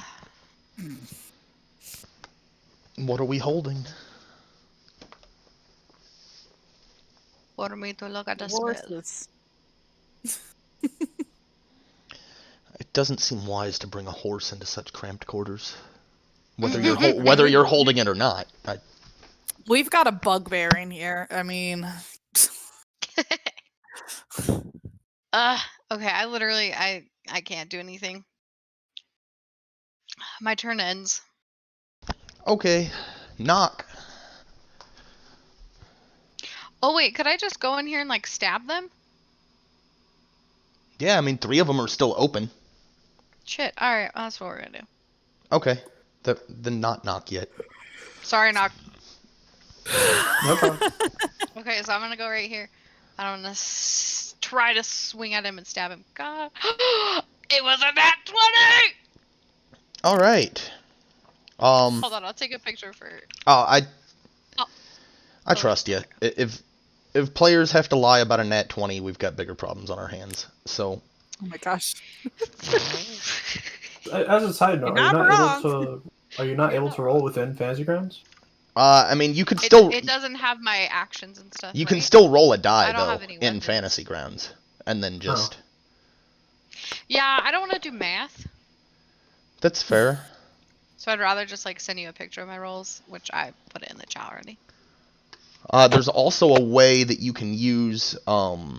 What are we holding? For me to look at the spell. Horses. It doesn't seem wise to bring a horse into such cramped quarters. Whether you're holding it or not. We've got a bugbear in here. I mean... Okay, I can't do anything. My turn ends. Okay, Nock. Oh wait, could I just go in here and like stab them? Yeah, I mean, 3 of them are still open. Shit, alright, that's what we're gonna do. Okay, then not Nock yet. Sorry, Nock. No problem. Okay, so I'm gonna go right here. I'm gonna try to swing at him and stab him. God. It was a nat 20! Alright. Hold on, I'll take a picture for... I trust you. If players have to lie about a nat 20, we've got bigger problems on our hands. So. Oh my gosh. As a side note, are you not able to roll within Fantasy Grounds? I mean, you could still. It doesn't have my actions and stuff. You right? can still roll a die I don't though have any in weapons. Fantasy Grounds, and then just. Yeah, I don't want to do math. That's fair. So I'd rather just like send you a picture of my rolls, which I put it in the chat already. There's also a way that you can use Avray,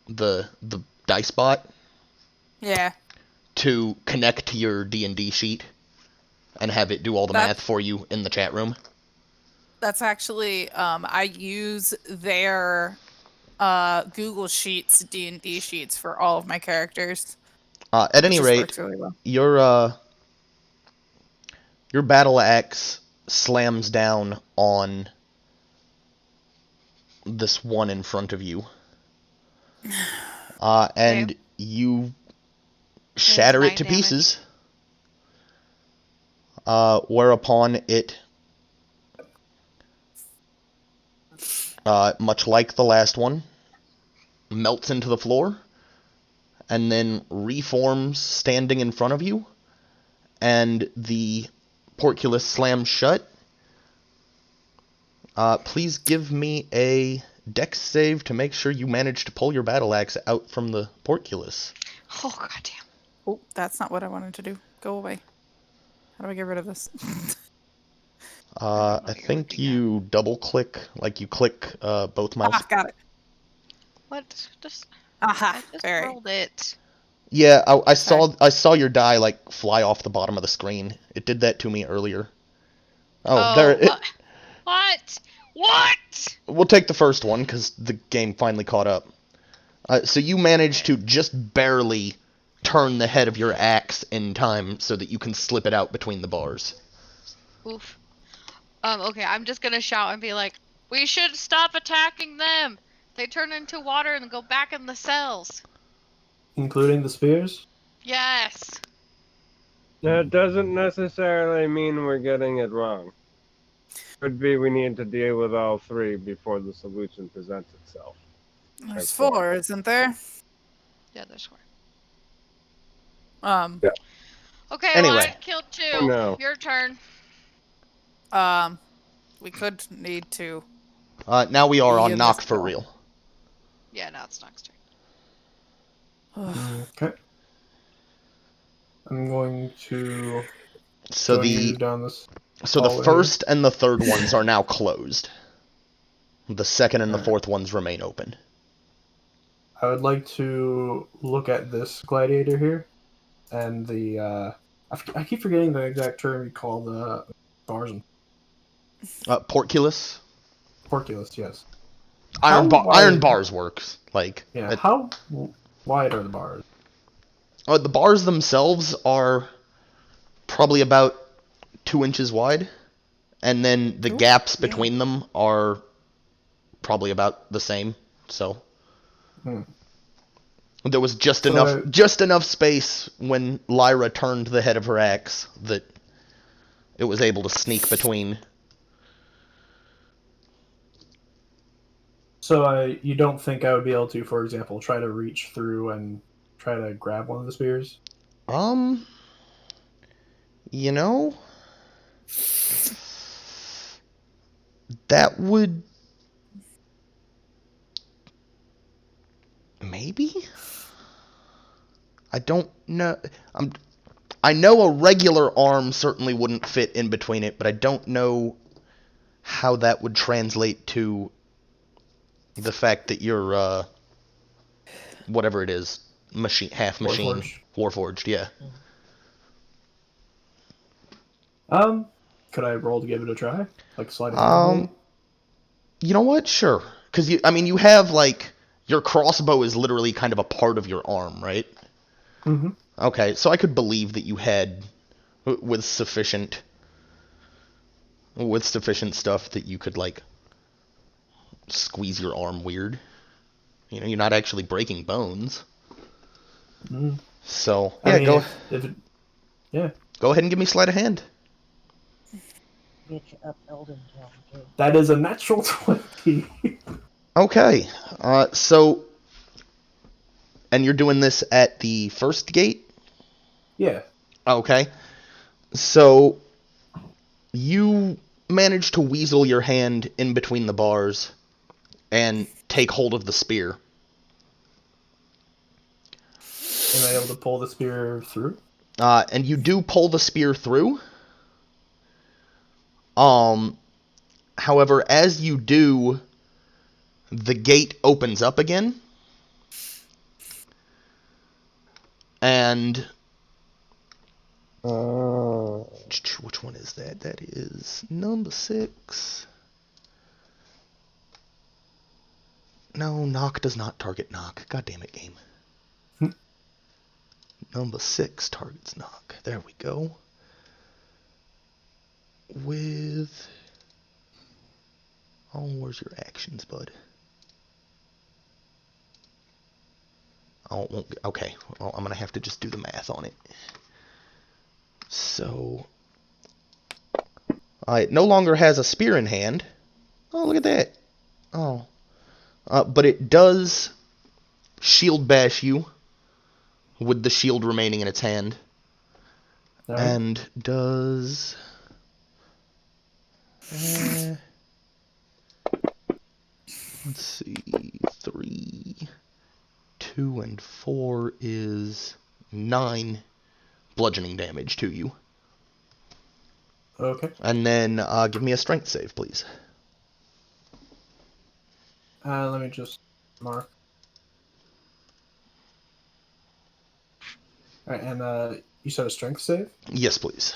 the dice bot. Yeah. To connect to your D&D sheet and have it do all the math for you in the chat room. That's actually I use their Google Sheets D&D sheets for all of my characters. At any rate, really well. your battle axe slams down on this one in front of you. And you shatter it to pieces. Whereupon it, much like the last one, melts into the floor and then reforms standing in front of you, and the portcullis slams shut. Please give me a dex save to make sure you manage to pull your battle axe out from the portcullis. Oh, goddamn. Oh, that's not what I wanted to do. Go away. How do I get rid of this? I think you double click, like you click both mouse. Got it. What? Aha, I just rolled it. Yeah, I saw your die like fly off the bottom of the screen. It did that to me earlier. There it. What? We'll take the first one because the game finally caught up. So you managed to just barely turn the head of your axe in time so that you can slip it out between the bars. Oof. Okay, I'm just gonna shout and be like, we should stop attacking them! They turn into water and go back in the cells. Including the spears? Yes! That doesn't necessarily mean we're getting it wrong. Could be we need to deal with all 3 before the solution presents itself. There's 4, isn't there? Yeah, there's 4. Yeah. Okay, anyway. well, I killed 2. No. Your turn. We could need to. Now we are on Yeah, Nock this for ball. real. Yeah, now it's Nock's turn. Okay. I'm going to So Going down this. the hallway. first and the third ones are now closed. The second and the Alright. fourth ones remain open. I would like to look at this gladiator here, and the I keep forgetting the exact term you call the bars and Portcullis. portcullis. Yes. Iron wide- bars works. Like Yeah. How wide are the bars? the bars themselves are probably about 2 inches wide, and then the gaps between them are probably about the same. So there was just enough space when Lyra turned the head of her axe that it was able to sneak between. So you don't think I would be able to, for example, try to reach through and try to grab one of the spears? You know, that would maybe. I don't know. I know a regular arm certainly wouldn't fit in between it, but I don't know how that would translate to the fact that you're whatever it is, half machine, Warforged, yeah. Could I roll to give it a try? Like slide a hand? You know what? Sure. Because you have like your crossbow is literally kind of a part of your arm, right? Mm-hmm. Okay, so I could believe that you had with sufficient stuff that you could like squeeze your arm weird. You know, you're not actually breaking bones. Mm. So I yeah, mean, go ahead and give me sleight of hand. Get you up Elden Town, too. That is a natural 20. Okay, so and you're doing this at the first gate? Yeah. Okay. So you manage to weasel your hand in between the bars and take hold of the spear. Am I able to pull the spear through? And you do pull the spear through. However, as you do, the gate opens up again. And which one is that? That is number 6. No, knock does not target knock. God damn it, game. Number 6 targets knock. There we go. With... Oh, where's your actions, bud? Oh, it won't... Okay, well, I'm gonna have to just do the math on it. So... it no longer has a spear in hand. Oh, look at that. Oh. But it does shield bash you with the shield remaining in its hand. Right. And does... let's see... 3, 2, and 4 is 9 bludgeoning damage to you. Okay. And then give me a strength save, please. Let me just mark. Alright, and you said a strength save? Yes, please.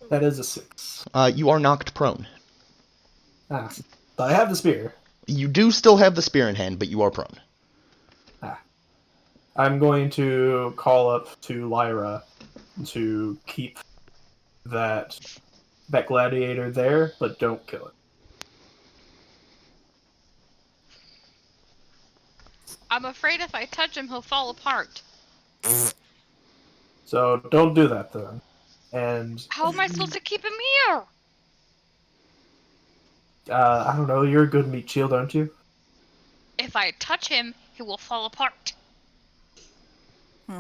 That is a 6. You are knocked prone. But I have the spear. You do still have the spear in hand, but you are prone. I'm going to call up to Lyra to keep that gladiator there, but don't kill it. I'm afraid if I touch him, he'll fall apart. So don't do that then. And How am I supposed to keep him here? I don't know, you're a good meat shield, aren't you? If I touch him, he will fall apart.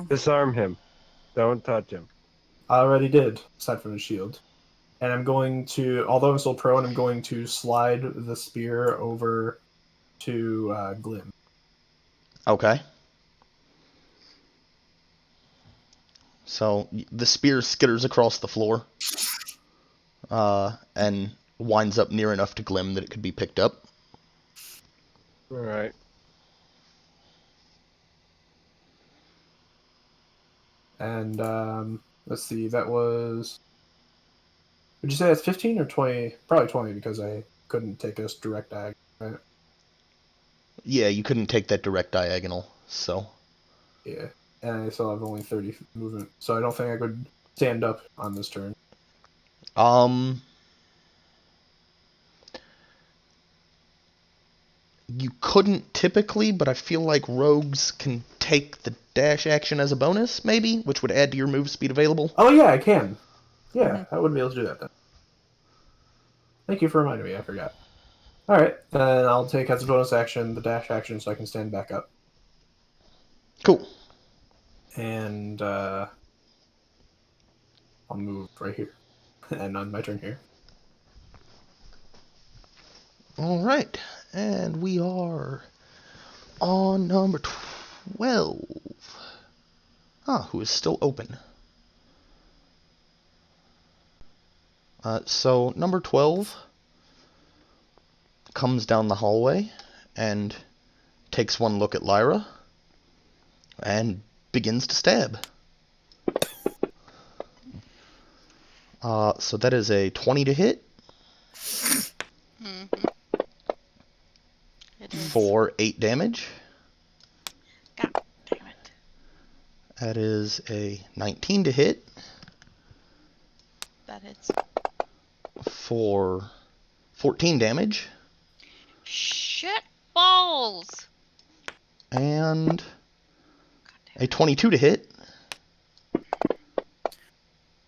Disarm him. Don't touch him. I already did, aside from the shield. And I'm going to, although I'm still prone, I'm going to slide the spear over to Glim. Okay. So the spear skitters across the floor, and winds up near enough to Glim that it could be picked up. All right. And let's see, that was. Would you say that's 15 or 20? Probably 20 because I couldn't take us direct ag. Right? Yeah, you couldn't take that direct diagonal, so. Yeah, and I still have only 30 movement, so I don't think I could stand up on this turn. You couldn't typically, but I feel like rogues can take the dash action as a bonus, maybe, which would add to your move speed available. Oh yeah, I can. Yeah, I wouldn't be able to do that then. Thank you for reminding me. I forgot. All right, then I'll take as a bonus action the dash action so I can stand back up. Cool. And I'll move right here, and on my turn here. All right, and we are on number 12. Who is still open. So number 12 comes down the hallway and takes one look at Lyra and begins to stab. So that is a 20 to hit. It is. For 8 damage. God damn it. That is a 19 to hit. That hits. For 14 damage. Shit balls! And a 22 to hit.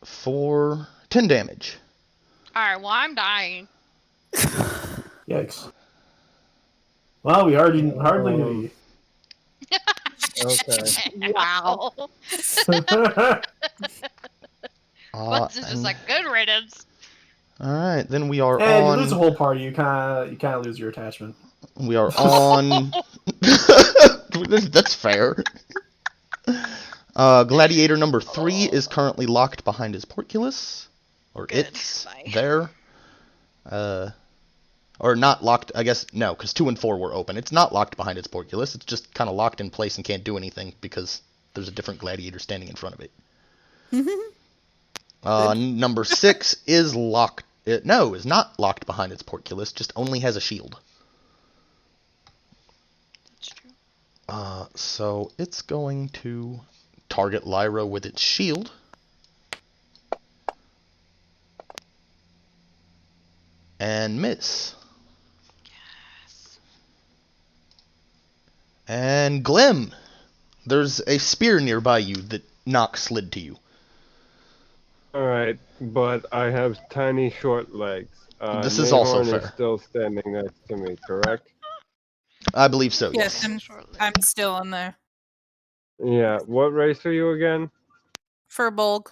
For 10 damage. Alright, well, I'm dying. Yikes. Well, we already hardly knew you. Okay. Wow. Butts is just like, good riddance. Alright, then we are And on. you lose the whole party, you kind of lose your attachment. We are on. That's fair. Gladiator number 3 is currently locked behind his portcullis. Or Good. it's Bye. there. Or not locked, I guess, no, because 2 and 4 were open. It's not locked behind its portcullis. It's just kind of locked in place and can't do anything because there's a different gladiator standing in front of it. Number 6 is locked. Is not locked behind its portcullis, just only has a shield. That's true. So it's going to target Lyra with its shield. And miss. Yes. And Glim, there's a spear nearby you that Nock slid to you. Alright, but I have tiny short legs. This is also Nahorn fair. is still standing next to me, correct? I believe so, Yes, yes. I'm still in there. Yeah, what race are you again? Furbolg.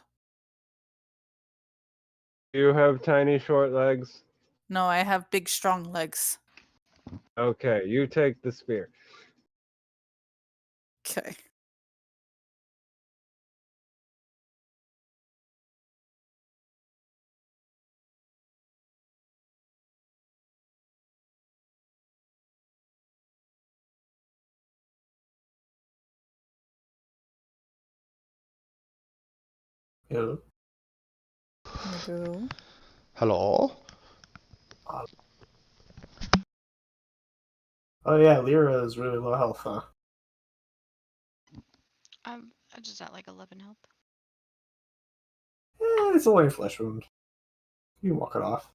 Do you have tiny short legs? No, I have big, strong legs. Okay, you take the spear. Okay. Hello. Hello. Hello? Oh yeah, Lyra is really low health, huh? I'm just at like 11 health. It's only a flesh wound. You can walk it off.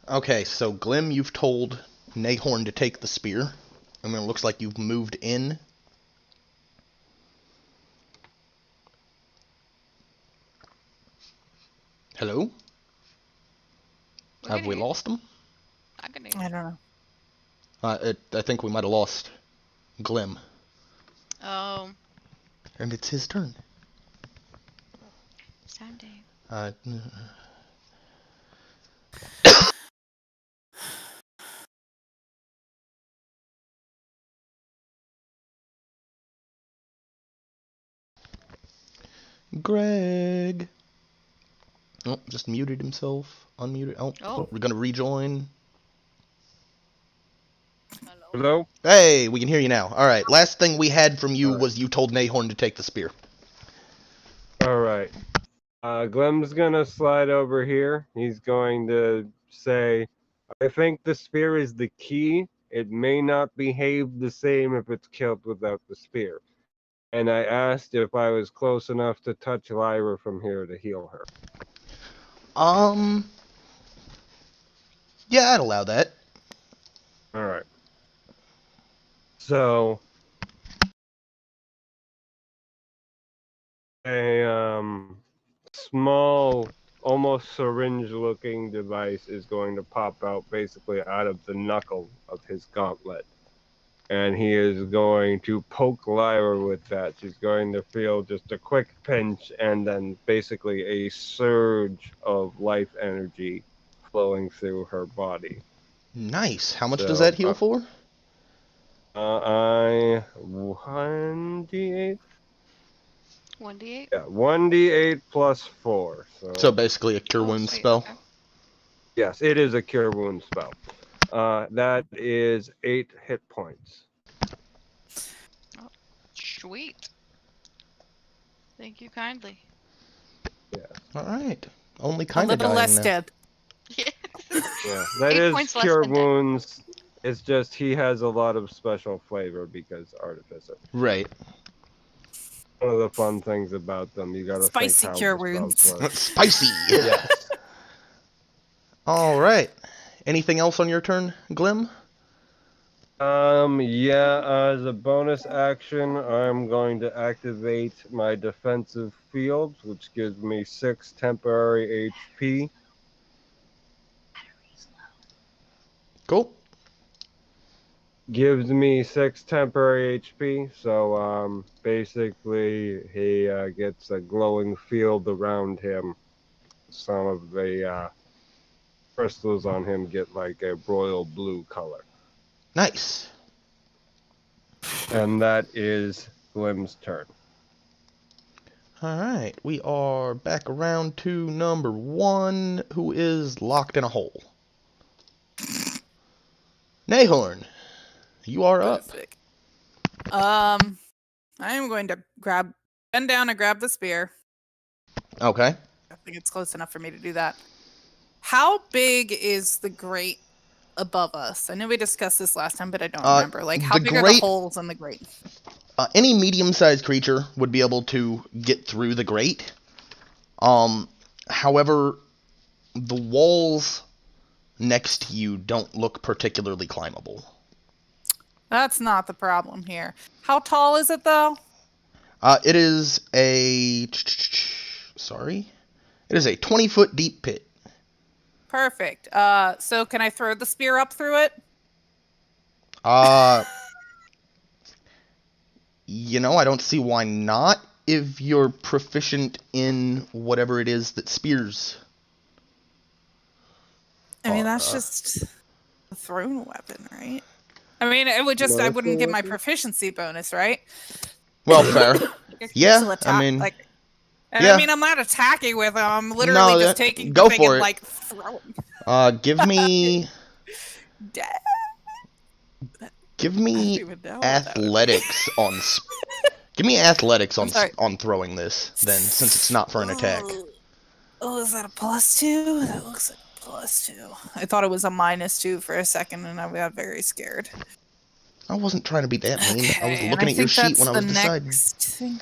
Okay, so Glim, you've told Nahorn to take the spear. I mean, it looks like you've moved in. Hello? We Have can we hear you. lost him? I can hear I you. don't know. I think we might have lost Glim. Oh, And it's his turn. it's time, Dave. Greg. Oh, just muted himself. Unmuted. Oh. We're gonna rejoin. Hello? Hey, we can hear you now. All right. Last thing we had from you All right. was you told Nahorn to take the spear. All right. Glem's gonna slide over here. He's going to say, I think the spear is the key. It may not behave the same if it's killed without the spear. And I asked if I was close enough to touch Lyra from here to heal her. Yeah, I'd allow that. All right. So, a small, almost syringe-looking device is going to pop out basically out of the knuckle of his gauntlet. And he is going to poke Lyra with that. She's going to feel just a quick pinch and then basically a surge of life energy flowing through her body. Nice. How much does So, that heal for? 1d8? 1d8? Yeah, 1d8 plus 4. So basically a cure Oh, wounds sweet, spell. okay. Yes, it is a cure wound spell. That is 8 hit points. Oh, sweet. Thank you kindly. Yes. All right. Only A kind of little dying less now. dead. Yeah. Yeah, that 8 is points less cure than dead. wounds. It's just he has a lot of special flavor because artificer. Right. One of the fun things about them, you gotta think Spicy how cure the spells wounds. work. Spicy. Yes. All right. Anything else on your turn, Glim? Yeah, as a bonus action, I'm going to activate my defensive field, which gives me 6 temporary HP. Cool. Gives me 6 temporary HP, so basically he gets a glowing field around him. Some of the crystals on him get like a royal blue color. Nice. And that is Glim's turn. All right. We are back around to number 1, who is locked in a hole. Nahorn, you are up. Perfect. I am going to bend down and grab the spear. Okay. I think it's close enough for me to do that. How big is the grate above us? I know we discussed this last time, but I don't remember. Like, how the big are the grate- holes in the grate? Any medium-sized creature would be able to get through the grate. However, the walls next to you don't look particularly climbable. That's not the problem here. How tall is it, though? It is a... Sorry? It is a 20-foot deep pit. Perfect. So can I throw the spear up through it? I don't see why not if you're proficient in whatever it is that spears. I mean, that's just a thrown weapon, right? I mean, it would just, I wouldn't get my proficiency bonus, right? Well, fair. Yeah, Special attack, I mean... I mean, I'm not attacking with them. I'm literally just taking go the thing for and, it. like, throwing. Give me... Give me I don't even know what that would be. athletics on... Give me athletics I'm sorry. on throwing this, then, since it's not for an attack. Oh, is that a +2? That looks like a +2. I thought it was a -2 for a second, and I got very scared. I wasn't trying to be that mean. Okay, I was and looking at your think sheet when I that's was the deciding. next thing.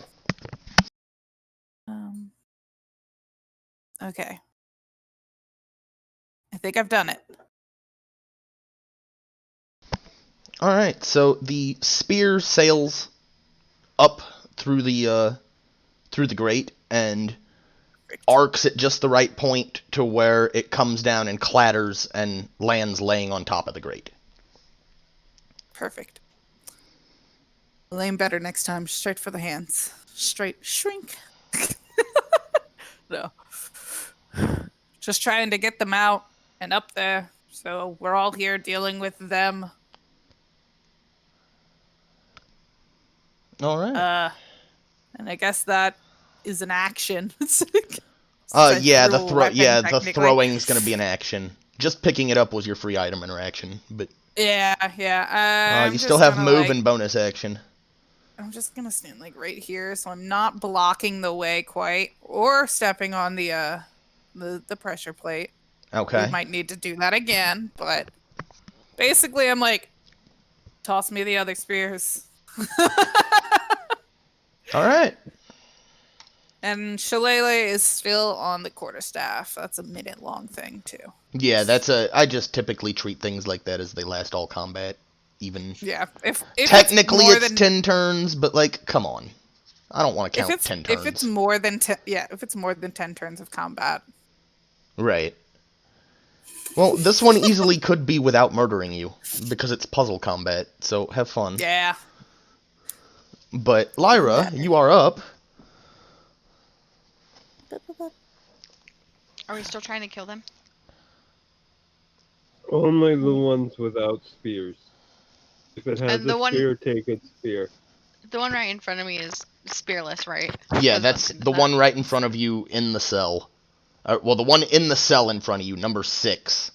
Okay. I think I've done it. Alright, so the spear sails up through the grate and arcs at just the right point to where it comes down and clatters and lands laying on top of the grate. Perfect. I'll aim better next time. Straight for the hands. Straight shrink. No. Just trying to get them out and up there. So we're all here dealing with them. Alright. And I guess that is an action. Yeah, the the throwing's gonna be an action. Just picking it up was your free item interaction, but Yeah. you still have move and bonus action. I'm just gonna stand like right here, so I'm not blocking the way quite, or stepping on the pressure plate. Okay. We might need to do that again, but basically, I'm like, toss me the other spears. All right. And Shillelagh is still on the quarterstaff. That's a minute-long thing too. Yeah, I just typically treat things like that as they last all combat, even. Yeah, if technically it's 10 turns, but like, come on, I don't want to count 10 turns. If it's more than 10, if it's more than 10 turns of combat. Right. Well, this one easily could be without murdering you because it's puzzle combat. So have fun. Yeah. But Lyra, you are up. Are we still trying to kill them? Only the ones without spears. If it has a spear, take its spear. The one right in front of me is spearless, right? Yeah, that's the one right in front of you in the cell. Well, the one in the cell in front of you, number 6,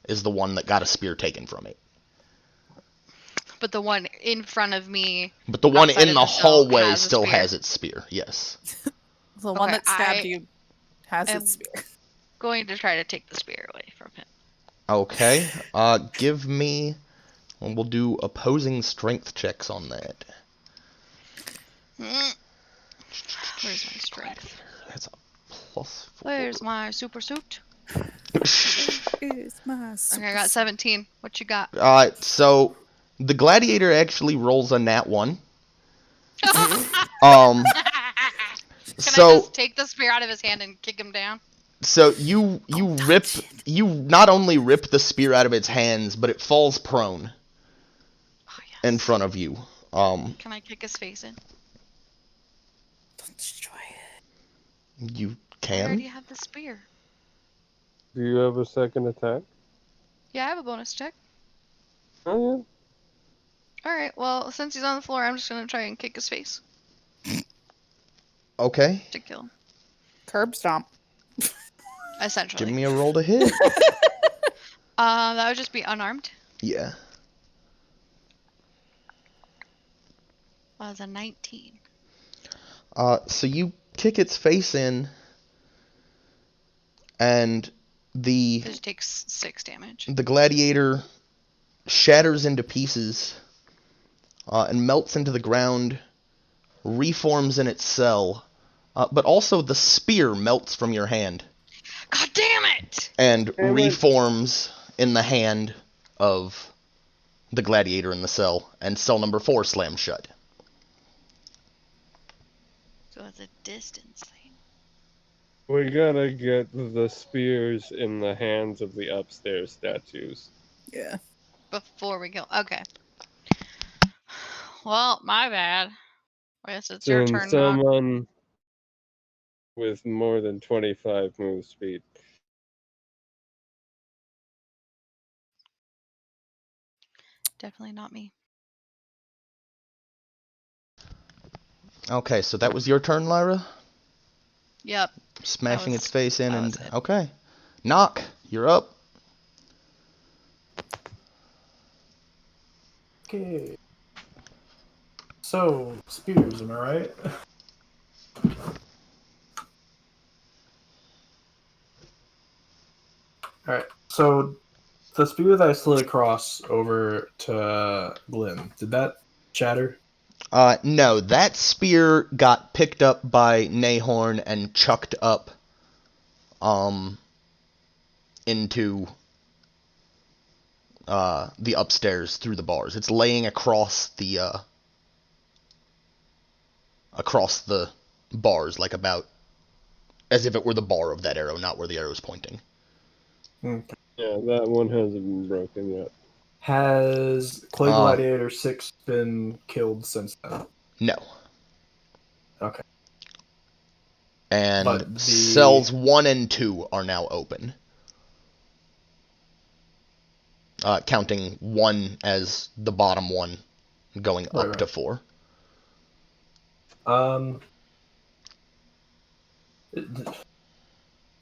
is the one that got a spear taken from it. But the one in front of me... But the one in the hallway still has its spear, yes. The one that stabbed you has its spear. Going to try to take the spear away from him. Okay. Give me... Well, we'll do opposing strength checks on that. Where's my strength? That's a +4. Where's my super suit? Where's my super Okay, I got 17. What you got? So the gladiator actually rolls a nat 1. Can I just take the spear out of his hand and kick him down? So you not only rip the spear out of its hands, but it falls prone in front of you. Can I kick his face in? Don't destroy it. You I can. already have the spear. Do you have a second attack? Yeah, I have a bonus check. Oh yeah. Alright, well, since he's on the floor, I'm just gonna try and kick his face. Okay. To kill him. Curb stomp. Essentially. Give me a roll to hit. That would just be unarmed. Yeah. That was a 19. So you kick its face in, and It just takes 6 damage. the gladiator shatters into pieces, and melts into the ground, reforms in its cell, but also the spear melts from your hand. God damn it! And reforms in the hand of the gladiator in the cell, and cell number 4 slams shut. So it's a distance thing. We gotta get the spears in the hands of the upstairs statues. Yeah. Before we kill. Okay. Well, my bad. I guess it's your turn. Someone with more than 25 move speed. Definitely not me. Okay, so that was your turn, Lyra? Yep. Smashing its face in and... Okay. Knock, you're up. Okay. So, spears, am I right? Alright, so the spear that I slid across over to Glim, did that shatter? No, that spear got picked up by Nahorn and chucked up, into, the upstairs through the bars. It's laying across the bars, like about, as if it were the bar of that arrow, not where the arrow's pointing. Okay. Yeah, that one hasn't been broken yet. Has Clay Gladiator 6 been killed since then? No. Okay. And cells 1 and 2 are now open. Counting 1 as the bottom one, going up to 4.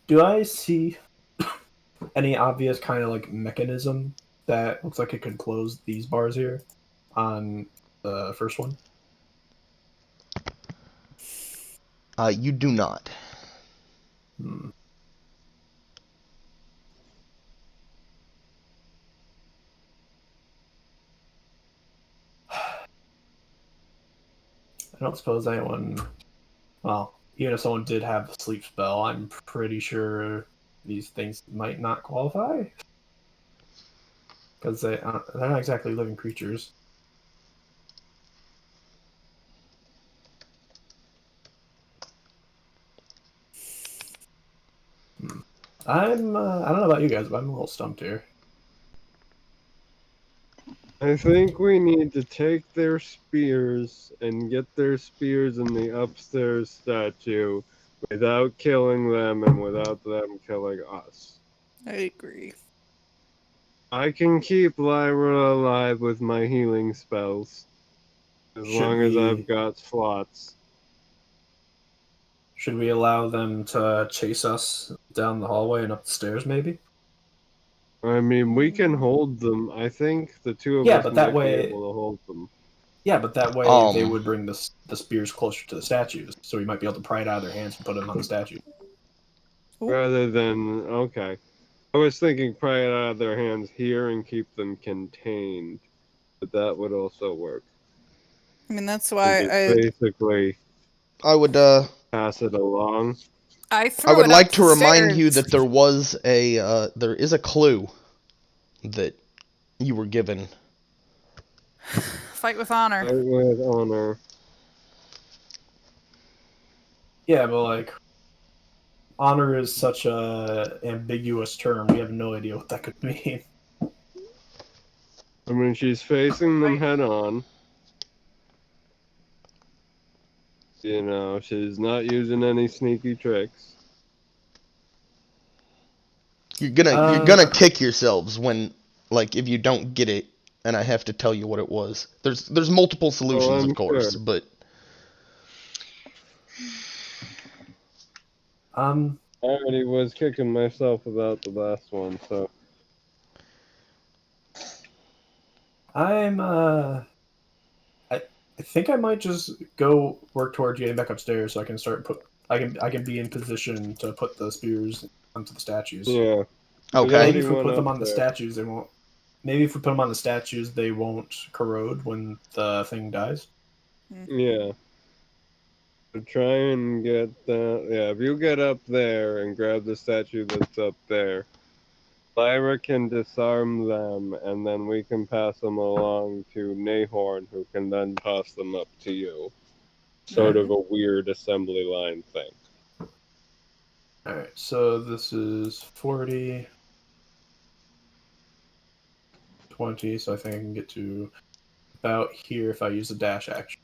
Do I see any obvious kind of like mechanism that looks like it could close these bars here on the first one? You do not. Hmm. I don't suppose anyone. Well, even if someone did have the sleep spell, I'm pretty sure these things might not qualify because they're not exactly living creatures. Hmm. I don't know about you guys, but I'm a little stumped here. I think we need to take their spears and get their spears in the upstairs statue without killing them and without them killing us. I agree. I can keep Lyra alive with my healing spells as Should long as I've we got slots. should we allow them to chase us down the hallway and up the stairs, maybe? I mean, we can hold them. I think the two of Yeah, us but that might be way, able to hold them. yeah, but that way they Um, would bring the spears closer to the statues, so we might be able to pry it out of their hands and put them on the statue. Ooh. Rather than, okay. I was thinking pry it out of their hands here and keep them contained. But that would also work. I mean, that's And why just basically I would pass it along. I I threw would it up like to the remind you stairs. that there is a clue that you were given. Fight with honor. Fight with honor. Yeah, but like honor is such a ambiguous term. We have no idea what that could mean. I mean, she's facing them head on. You know, she's not using any sneaky tricks. You're gonna kick yourselves when, like, if you don't get it and I have to tell you what it was. There's multiple solutions, I'm of course, sure. but Um, I already was kicking myself about the last one, so. I'm I think I might just go work towards getting back upstairs so I can I can be in position to put the spears onto the statues. Yeah. okay. Maybe if we Anyone put them up on the there. statues, they won't. Maybe if we put them on the statues, they won't corrode when the thing dies. Yeah. So try and get that. Yeah, if you get up there and grab the statue that's up there, Lyra can disarm them, and then we can pass them along to Nahorn, who can then toss them up to you. Sort of a weird assembly line thing. All right, so this is 40, 20, so I think I can get to about here if I use a dash action.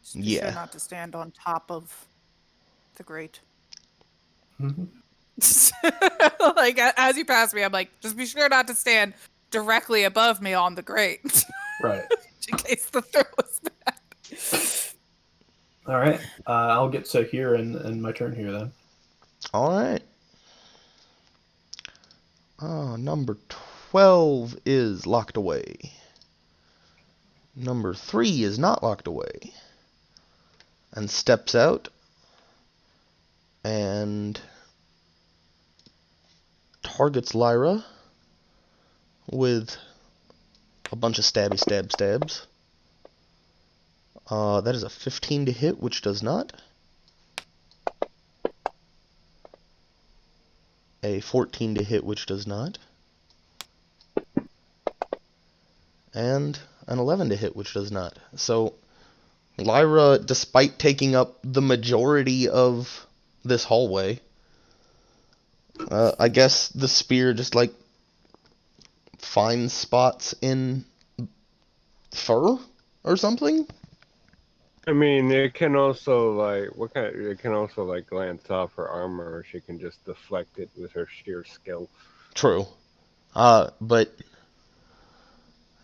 Just be sure Yeah. not to stand on top of the grate. Mm-hmm. Like as you pass me, I'm like, just be sure not to stand directly above me on the grate, Right. in case the throw is back. All right. I'll get to here and my turn here then. All right. Number 12 is locked away. Number 3 is not locked away. And steps out and targets Lyra with a bunch of stabby stabs. That is a 15 to hit, which does not. A 14 to hit, which does not. And an 11 to hit, which does not. So Lyra, despite taking up the majority of this hallway, I guess the spear just, like, finds spots in fur or something? I mean, it can also it can also like glance off her armor, or she can just deflect it with her sheer skill. True.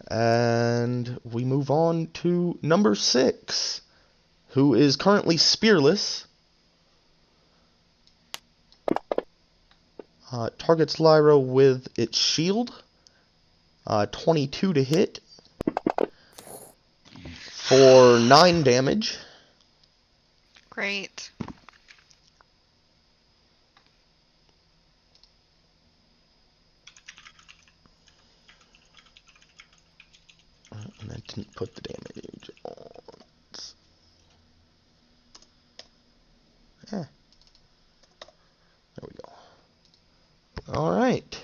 And we move on to number 6, who is currently spearless Targets Lyra with its shield. 22 to hit. For 9 damage. Great. And I didn't put the damage on. There we go. Alright.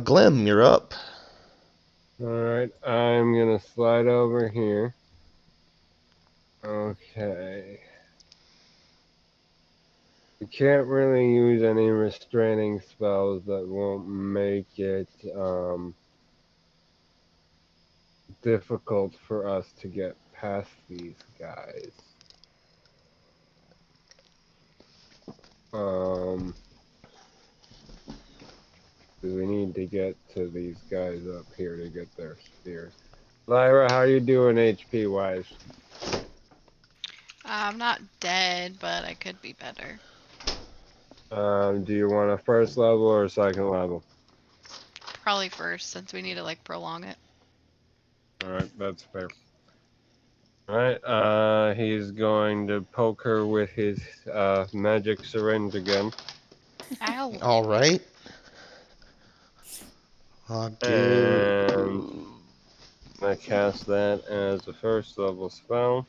Glim, you're up. Alright, I'm gonna slide over here. Okay. We can't really use any restraining spells that won't make it difficult for us to get past these guys. We need to get to these guys up here to get their spears. Lyra, how are you doing HP wise? I'm not dead, but I could be better. Do you want a first level or a second level? Probably first, since we need to like prolong it. Alright, that's fair. Alright, he's going to poke her with his magic syringe again. Ow. Alright. And I cast that as a first level spell.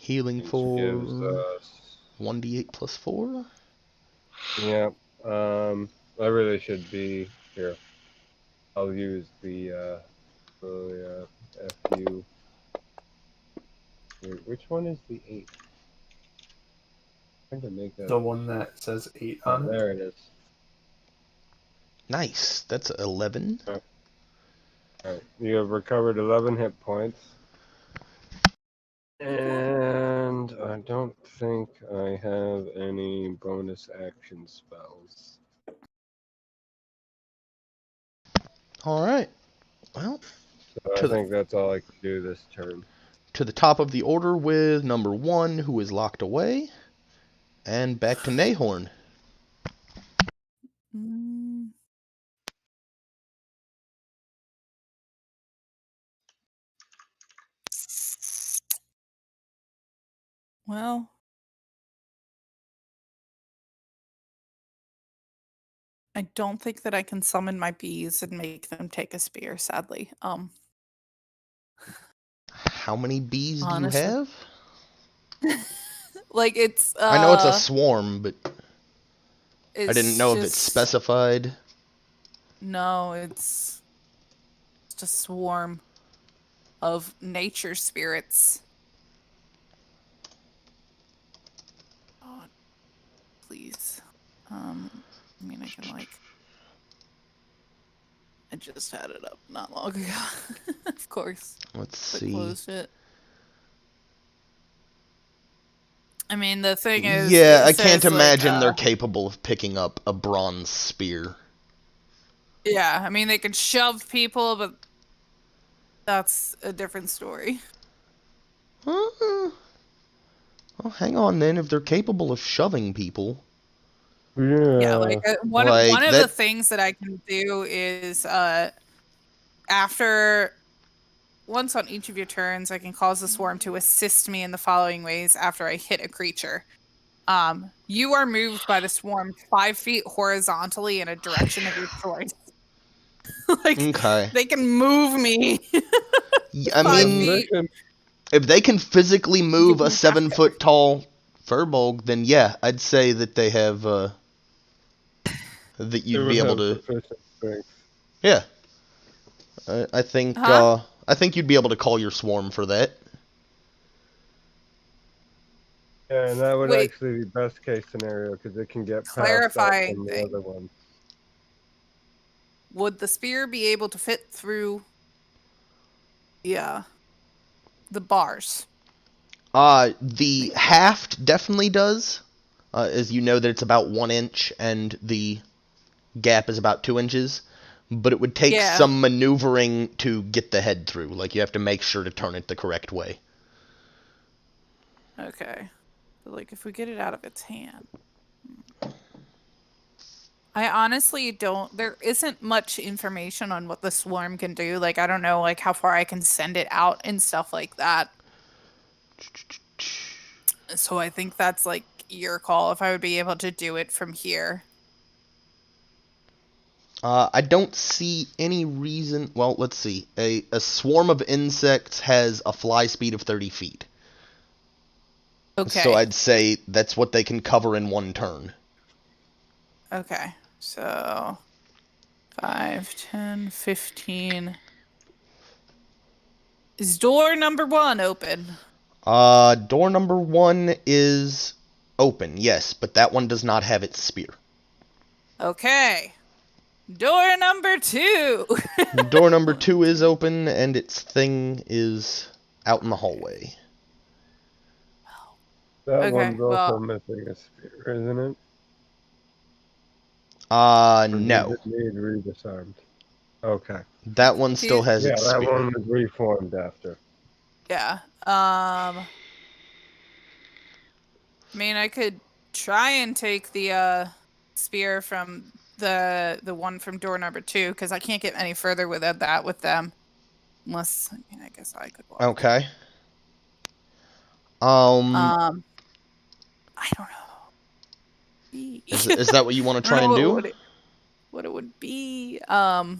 Healing Which for gives us 1d8 plus 4. Yeah, I really should be here. I'll use the FU. Wait, which one is the 8? I'm trying to make that. The one that says 8 Oh, on it. there it is. Nice. That's 11. Alright, you have recovered 11 hit points. And I don't think I have any bonus action spells. Alright. Well, So I think that's all I can do this turn. to the top of the order with number 1, who is locked away. And back to Nahorn. Mm. Well, I don't think that I can summon my bees and make them take a spear, sadly. How many bees do you Honestly. have? Like it's I know it's a swarm, but I didn't know if it's just- specified. No, it's just a swarm of nature spirits. Oh, please. I mean, I can like. I just had it up not long ago, of course. Let's But see. closed it. I mean, the thing is, Yeah, it I can't says, imagine like, they're capable of picking up a bronze spear. Yeah, I mean, they could shove people, but that's a different story. Well, hang on then. If they're capable of shoving people, Yeah, like one Like, of the that- things that I can do is after once on each of your turns, I can cause the swarm to assist me in the following ways after I hit a creature. You are moved by the swarm 5 feet horizontally in a direction of your choice. Like okay. they can move me. I 5 mean, feet. if they can physically move a You have 7-foot tall furbolg, then yeah, I'd say that they have that you'd be able to. Yeah, I think Huh? I think you'd be able to call your swarm for that. Yeah, and that would Wait. actually be best case scenario because it can get past that Clarifying from the thing. other one. Would the spear be able to fit through? Yeah. The bars. The haft definitely does, as you know that it's about 1 inch and the gap is about 2 inches. But it would take Yeah. some maneuvering to get the head through. Like, you have to make sure to turn it the correct way. Okay. But like if we get it out of its hand. I honestly don't. There isn't much information on what the swarm can do. Like, I don't know, like how far I can send it out and stuff like that. So I think that's like your call if I would be able to do it from here. I don't see any reason. Well, let's see. A swarm of insects has a fly speed of 30 feet. Okay. So I'd say that's what they can cover in one turn. Okay. So 5, 10, 15. Is door number 1 open? Door number 1 is open, yes, but that one does not have its spear. Okay. Door number 2. Door number 2 is open, and its thing is out in the hallway. That Okay, one's also well- missing a spear, isn't it? Or No. does it need redisarmed? Okay. That one still has Yeah, its that spear. one was reformed after. Yeah. I mean, I could try and take the spear from the one from door number 2 because I can't get any further without that with them. Unless, I mean, I guess I could walk. Okay. I don't know. Is that what you want to I don't try know and do? what it would be. I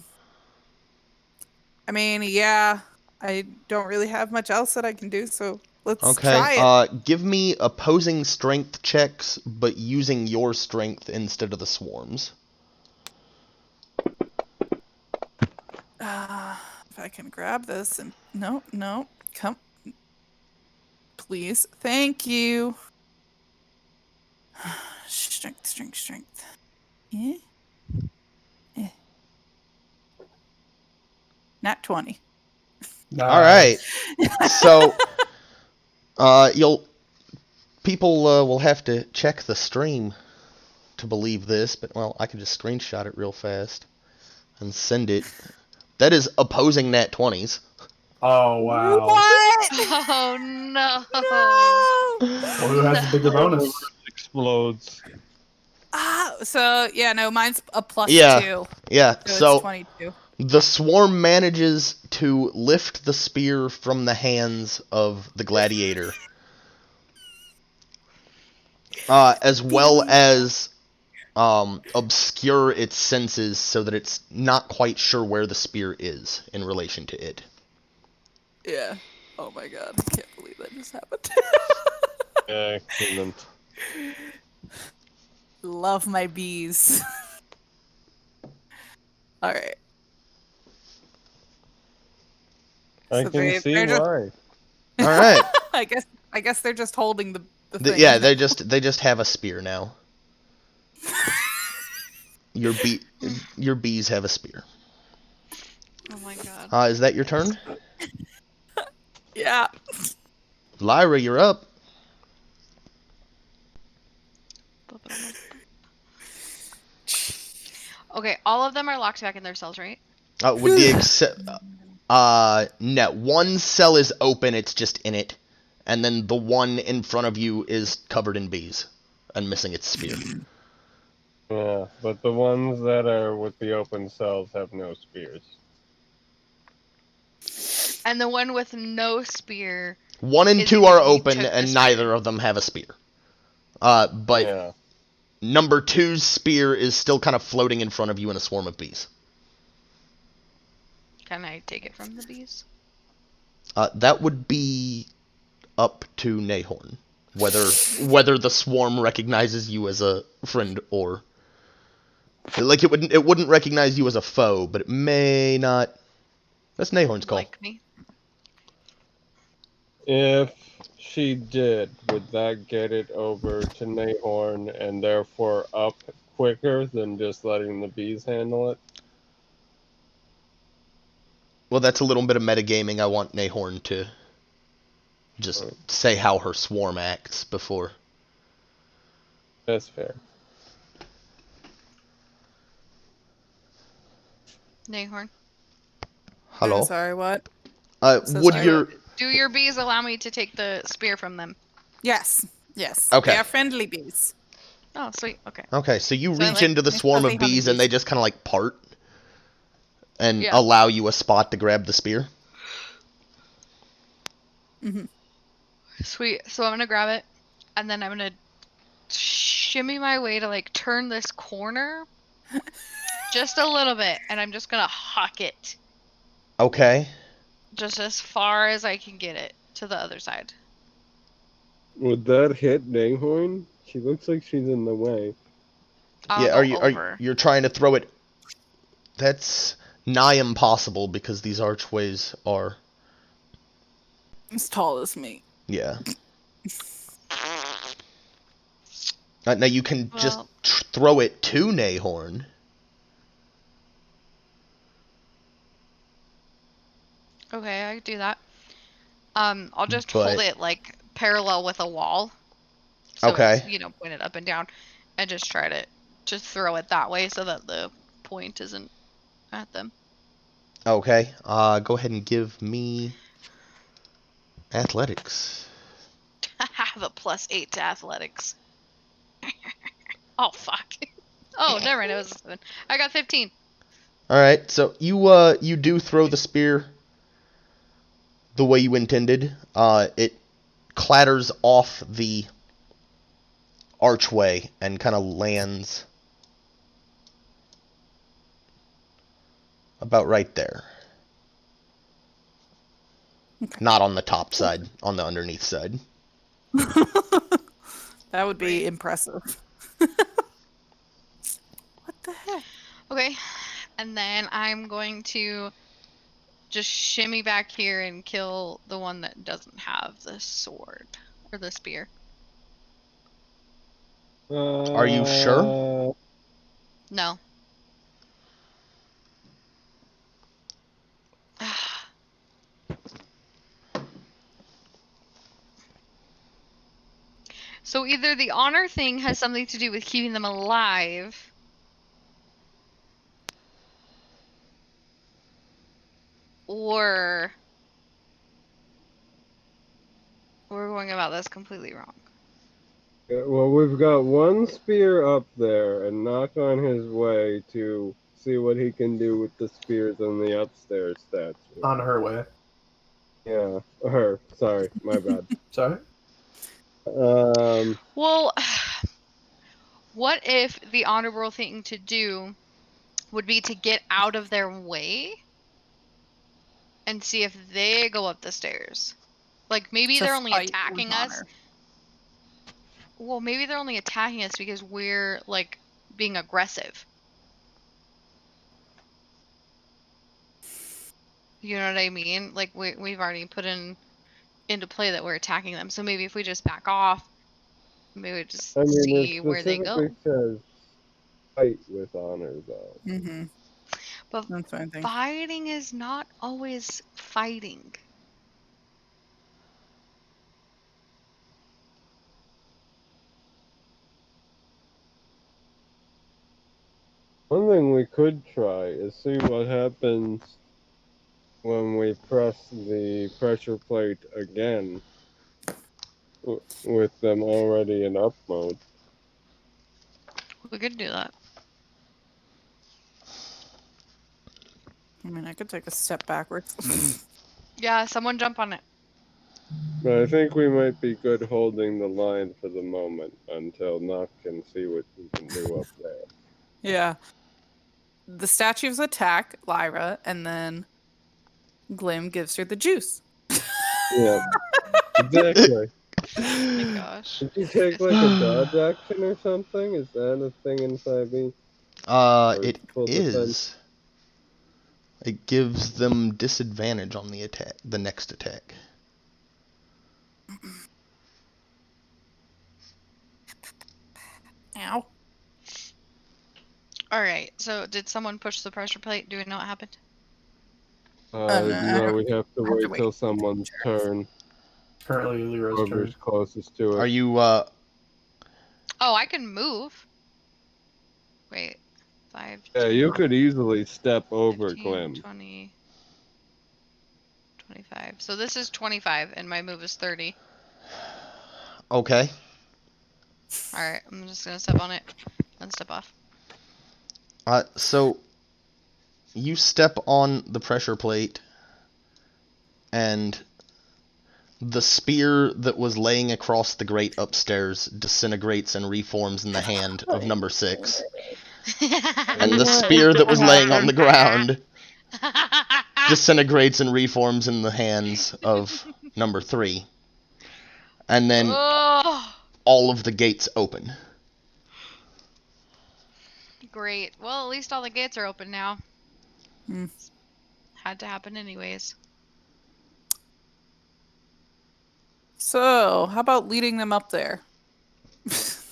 mean, yeah, I don't really have much else that I can do, so let's try it. Okay. Give me opposing strength checks, but using your strength instead of the swarms. If I can grab this and no, come, please, thank you. Strength. Eh? Nat 20. All right. So, people will have to check the stream to believe this, but well, I can just screenshot it real fast and send it. That is opposing nat 20s. Oh, wow. What? Oh no. Well, who has the bigger bonus? Explodes. So yeah, no, mine's a plus Yeah. 2. Yeah, So so it's 22. the swarm manages to lift the spear from the hands of the gladiator, as well as obscure its senses so that it's not quite sure where the spear is in relation to it. Yeah. Oh my god, I can't believe that just happened. Excellent. Love my bees. All right. I So can see they're just- why. All right. I guess they're just holding the thing. Yeah, they just have a spear now. Your bees have a spear. Oh my god. Is that your turn? Yeah. Lyra, you're up. Okay, all of them are locked back in their cells, right? With the except, no, one cell is open, it's just in it, and then the one in front of you is covered in bees and missing its spear. Yeah, but the ones that are with the open cells have no spears. And the one with no spear. 1 and Is 2 it are because you open, took the and spear? neither of them have a spear. But Yeah. number 2's spear is still kind of floating in front of you in a swarm of bees. Can I take it from the bees? That would be up to Nahorn, whether the swarm recognizes you as a friend or like it wouldn't recognize you as a foe, but it may not. That's Nahorn's call. Like me? If she did, would that get it over to Nahorn and therefore up quicker than just letting the bees handle it? Well, that's a little bit of metagaming. I want Nahorn to just say how her swarm acts before. That's fair. Nahorn. Hello. I'm sorry, what? So Would sorry. your Do your bees allow me to take the spear from them? Yes. Okay. They are friendly bees. Oh, sweet. Okay. Okay, so you So I, reach like, into the Miss swarm Fuzzy of bees and they honeybees. just kind of like part and Yeah. allow you a spot to grab the spear. Sweet. So I'm gonna grab it, and then I'm gonna shimmy my way to like turn this corner just a little bit, and I'm just gonna huck it Okay. just as far as I can get it to the other side. Would that hit Nahorn? She looks like she's in the way. I'll Yeah, go are over. you're trying to throw it? That's nigh impossible because these archways are. As tall as me. Yeah. Now you can just Well, throw it to Nahorn. okay, I can do that. I'll just hold But it like parallel with a wall, so it's, okay. you know, pointed up and down, and just try to just throw it that way so that the point isn't at them. Okay. Go ahead and give me athletics. I have a +8 to athletics. Oh fuck. Oh, never mind. It was a 7. I got 15. All right. So you do throw the spear the way you intended. It clatters off the archway and kind of lands about right there. Not on the top side, on the underneath side. That would be Great. impressive. What the heck? Okay, and then I'm going to just shimmy back here and kill the one that doesn't have the sword or the spear. Are you sure? No. So either the honor thing has something to do with keeping them alive, or we're going about this completely wrong. Well, we've got one spear up there, and Knock on his way to see what he can do with the spears on the upstairs statue. On her way. Yeah, her. Sorry, my bad. Sorry? Well, what if the honorable thing to do would be to get out of their way and see if they go up the stairs? Like, maybe To they're only fight attacking with us. honor. Well, maybe they're only attacking us because we're, like, being aggressive. You know what I mean? Like, we've already put into play that we're attacking them. So maybe if we just back off, maybe we just I mean, see it where they specifically go. says fight with honor, though. Mm-hmm. But That's what I think. fighting is not always fighting. One thing we could try is see what happens when we press the pressure plate again with them already in up mode. We could do that. I mean, I could take a step backwards. Yeah, someone jump on it. But I think we might be good holding the line for the moment until Nock can see what he can do up there. Yeah. The statues attack Lyra, and then Glim gives her the juice. Yeah, exactly. Oh my gosh. Did you take like a dodge action or something? Is that a thing in 5e? It full defense? is. It gives them disadvantage on the attack, the next attack. Ow. Alright, so did someone push the pressure plate? Do we know what happened? No, we have to have to wait till someone's turn. Currently Lyra's Whoever's turn. closest to it. Are you, Oh, I can move. Wait. 5, Yeah, 10, you could easily step over 15, Glim. 20, 25. So this is 25, and my move is 30. okay? Alright, I'm just gonna step on it and step off. So you step on the pressure plate, and the spear that was laying across the grate upstairs disintegrates and reforms in the hand of number 6. And the spear that was laying on the ground disintegrates and reforms in the hands of number 3. And then Oh, all of the gates open. great. Well, at least all the gates are open now. Hmm. Had to happen anyways. So, how about leading them up there? That's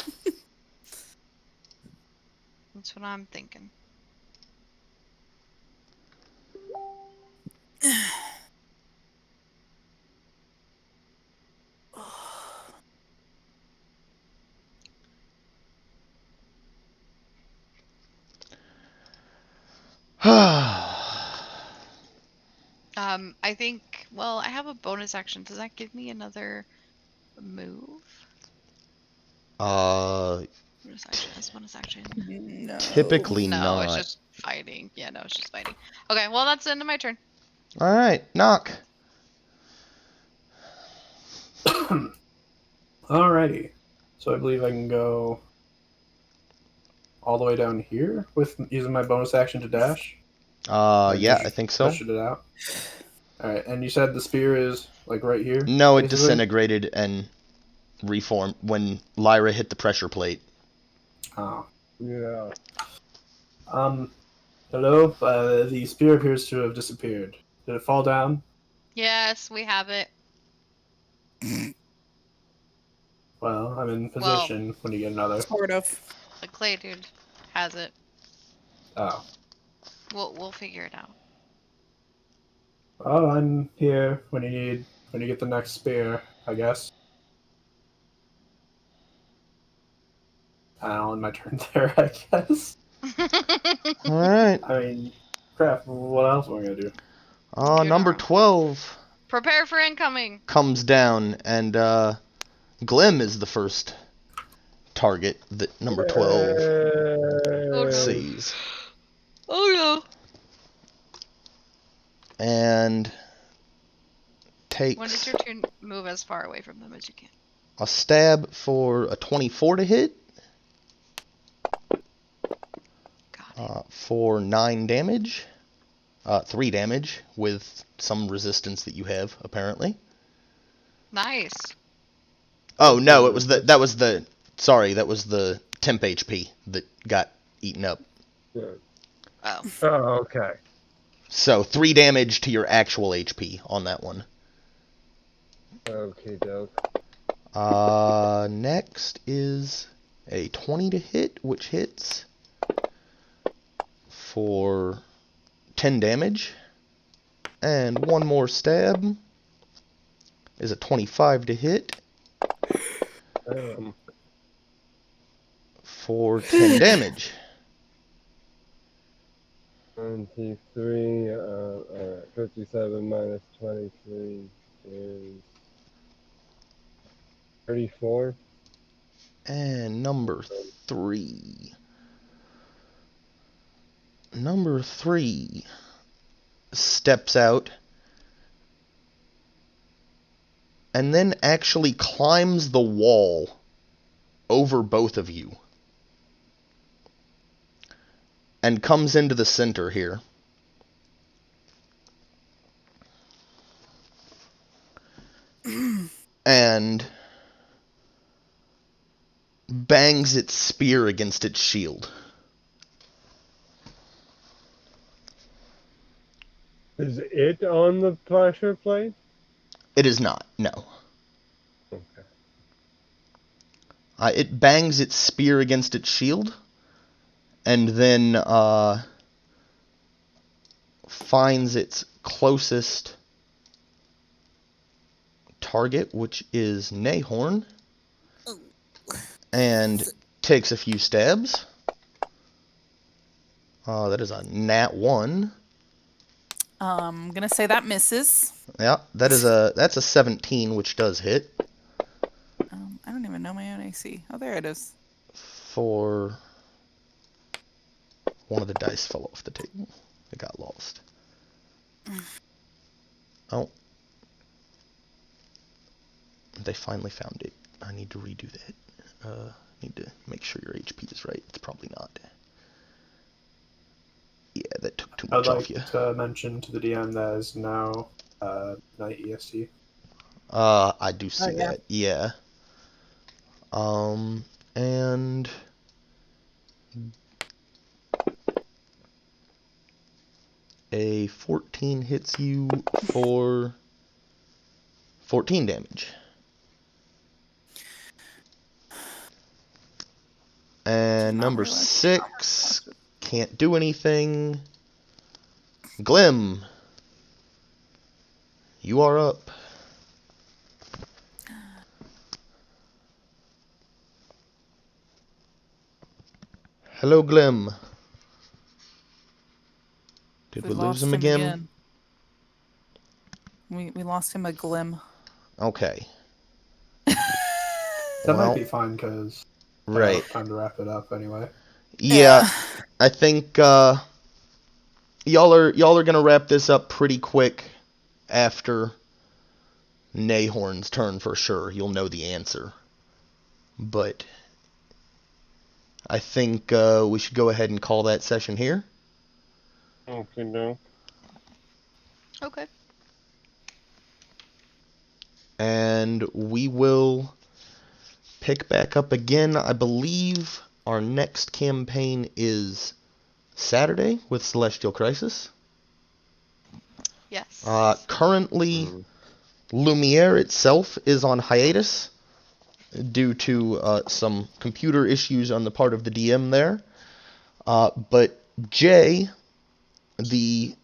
what I'm thinking. I think, well, I have a bonus action. Does that give me another move? Bonus action. That's bonus action. No. Typically No, it's not. just fighting. Yeah, no, it's just fighting. Okay, well, that's the end of my turn. Alright, knock. Alrighty. So I believe I can go all the way down here with using my bonus action to dash. Yeah, I think so. Push it out. Alright, and you said the spear is like right here? No, it basically? disintegrated and reformed when Lyra hit the pressure plate. Oh. Yeah. Hello? The spear appears to have disappeared. Did it fall down? Yes, we have it. Well, I'm in position when you get another. Sort of. The clay dude has it. Oh. We'll figure it out. Oh, I'm here when you get the next spear, I guess. I'll end my turn there, I guess. Alright. I mean, crap, what else am I gonna do? You're Number not 12 Prepare for incoming. comes down, and Glim is the first target that number 12 Oh, no. sees. Oh And no. takes When it's your turn, move as far away from them as you can. a stab for a 24 to hit. Got it. For 9 damage. 3 damage with some resistance that you have, apparently. Nice. Oh, no, that was the temp HP that got eaten up. Good. Oh. Oh, okay. So 3 damage to your actual HP on that one. Okay, doke. Next is a 20 to hit, which hits for 10 damage. And one more stab is a 25 to hit for 10 damage. 23, 57 minus 23 is 34. And number 3. Number 3 steps out and then actually climbs the wall over both of you and comes into the center here. And bangs its spear against its shield. Is it on the pressure plate? It is not, no. Okay. It bangs its spear against its shield, and then finds its closest target, which is Nahorn, and takes a few stabs. That is a nat 1. I'm gonna say that misses. Yeah, that's a 17, which does hit. I don't even know my own AC. see? Oh, there it is. For one of the dice fell off the table. It got lost. Oh. They finally found it. I need to redo that. Need to make sure your HP is right. It's probably not. Yeah, that took too I'd much like off you. to mention to the DM that is now night EST. I do see yeah. that. Yeah. And a 14 hits you for 14 damage. And Not number realize- 6 can't do anything. Glim, you are up. Hello, Glim. Did we lose lost him again? We lost him a glim. Okay. That might be fine because Right. time to wrap it up anyway. Yeah. I think y'all are gonna wrap this up pretty quick after Nahorn's turn for sure. You'll know the answer. But I think we should go ahead and call that session here. Okay, no. Okay. And we will pick back up again. I believe our next campaign is Saturday with Celestial Crisis. Yes. Currently, Lumiere itself is on hiatus due to some computer issues on the part of the DM there. But Jay, the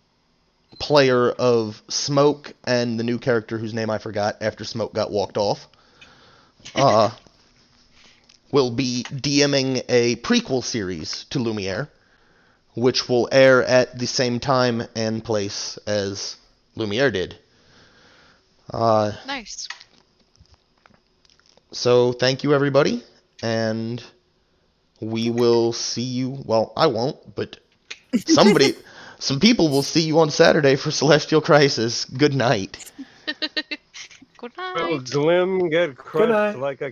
player of Smoke and the new character whose name I forgot after Smoke got walked off, will be DMing a prequel series to Lumiere, which will air at the same time and place as Lumiere did. Nice. So thank you, everybody, and we will see you. Well, I won't, but some people will see you on Saturday for Celestial Crisis. Good night. Good Will night. Glim get crushed night. like a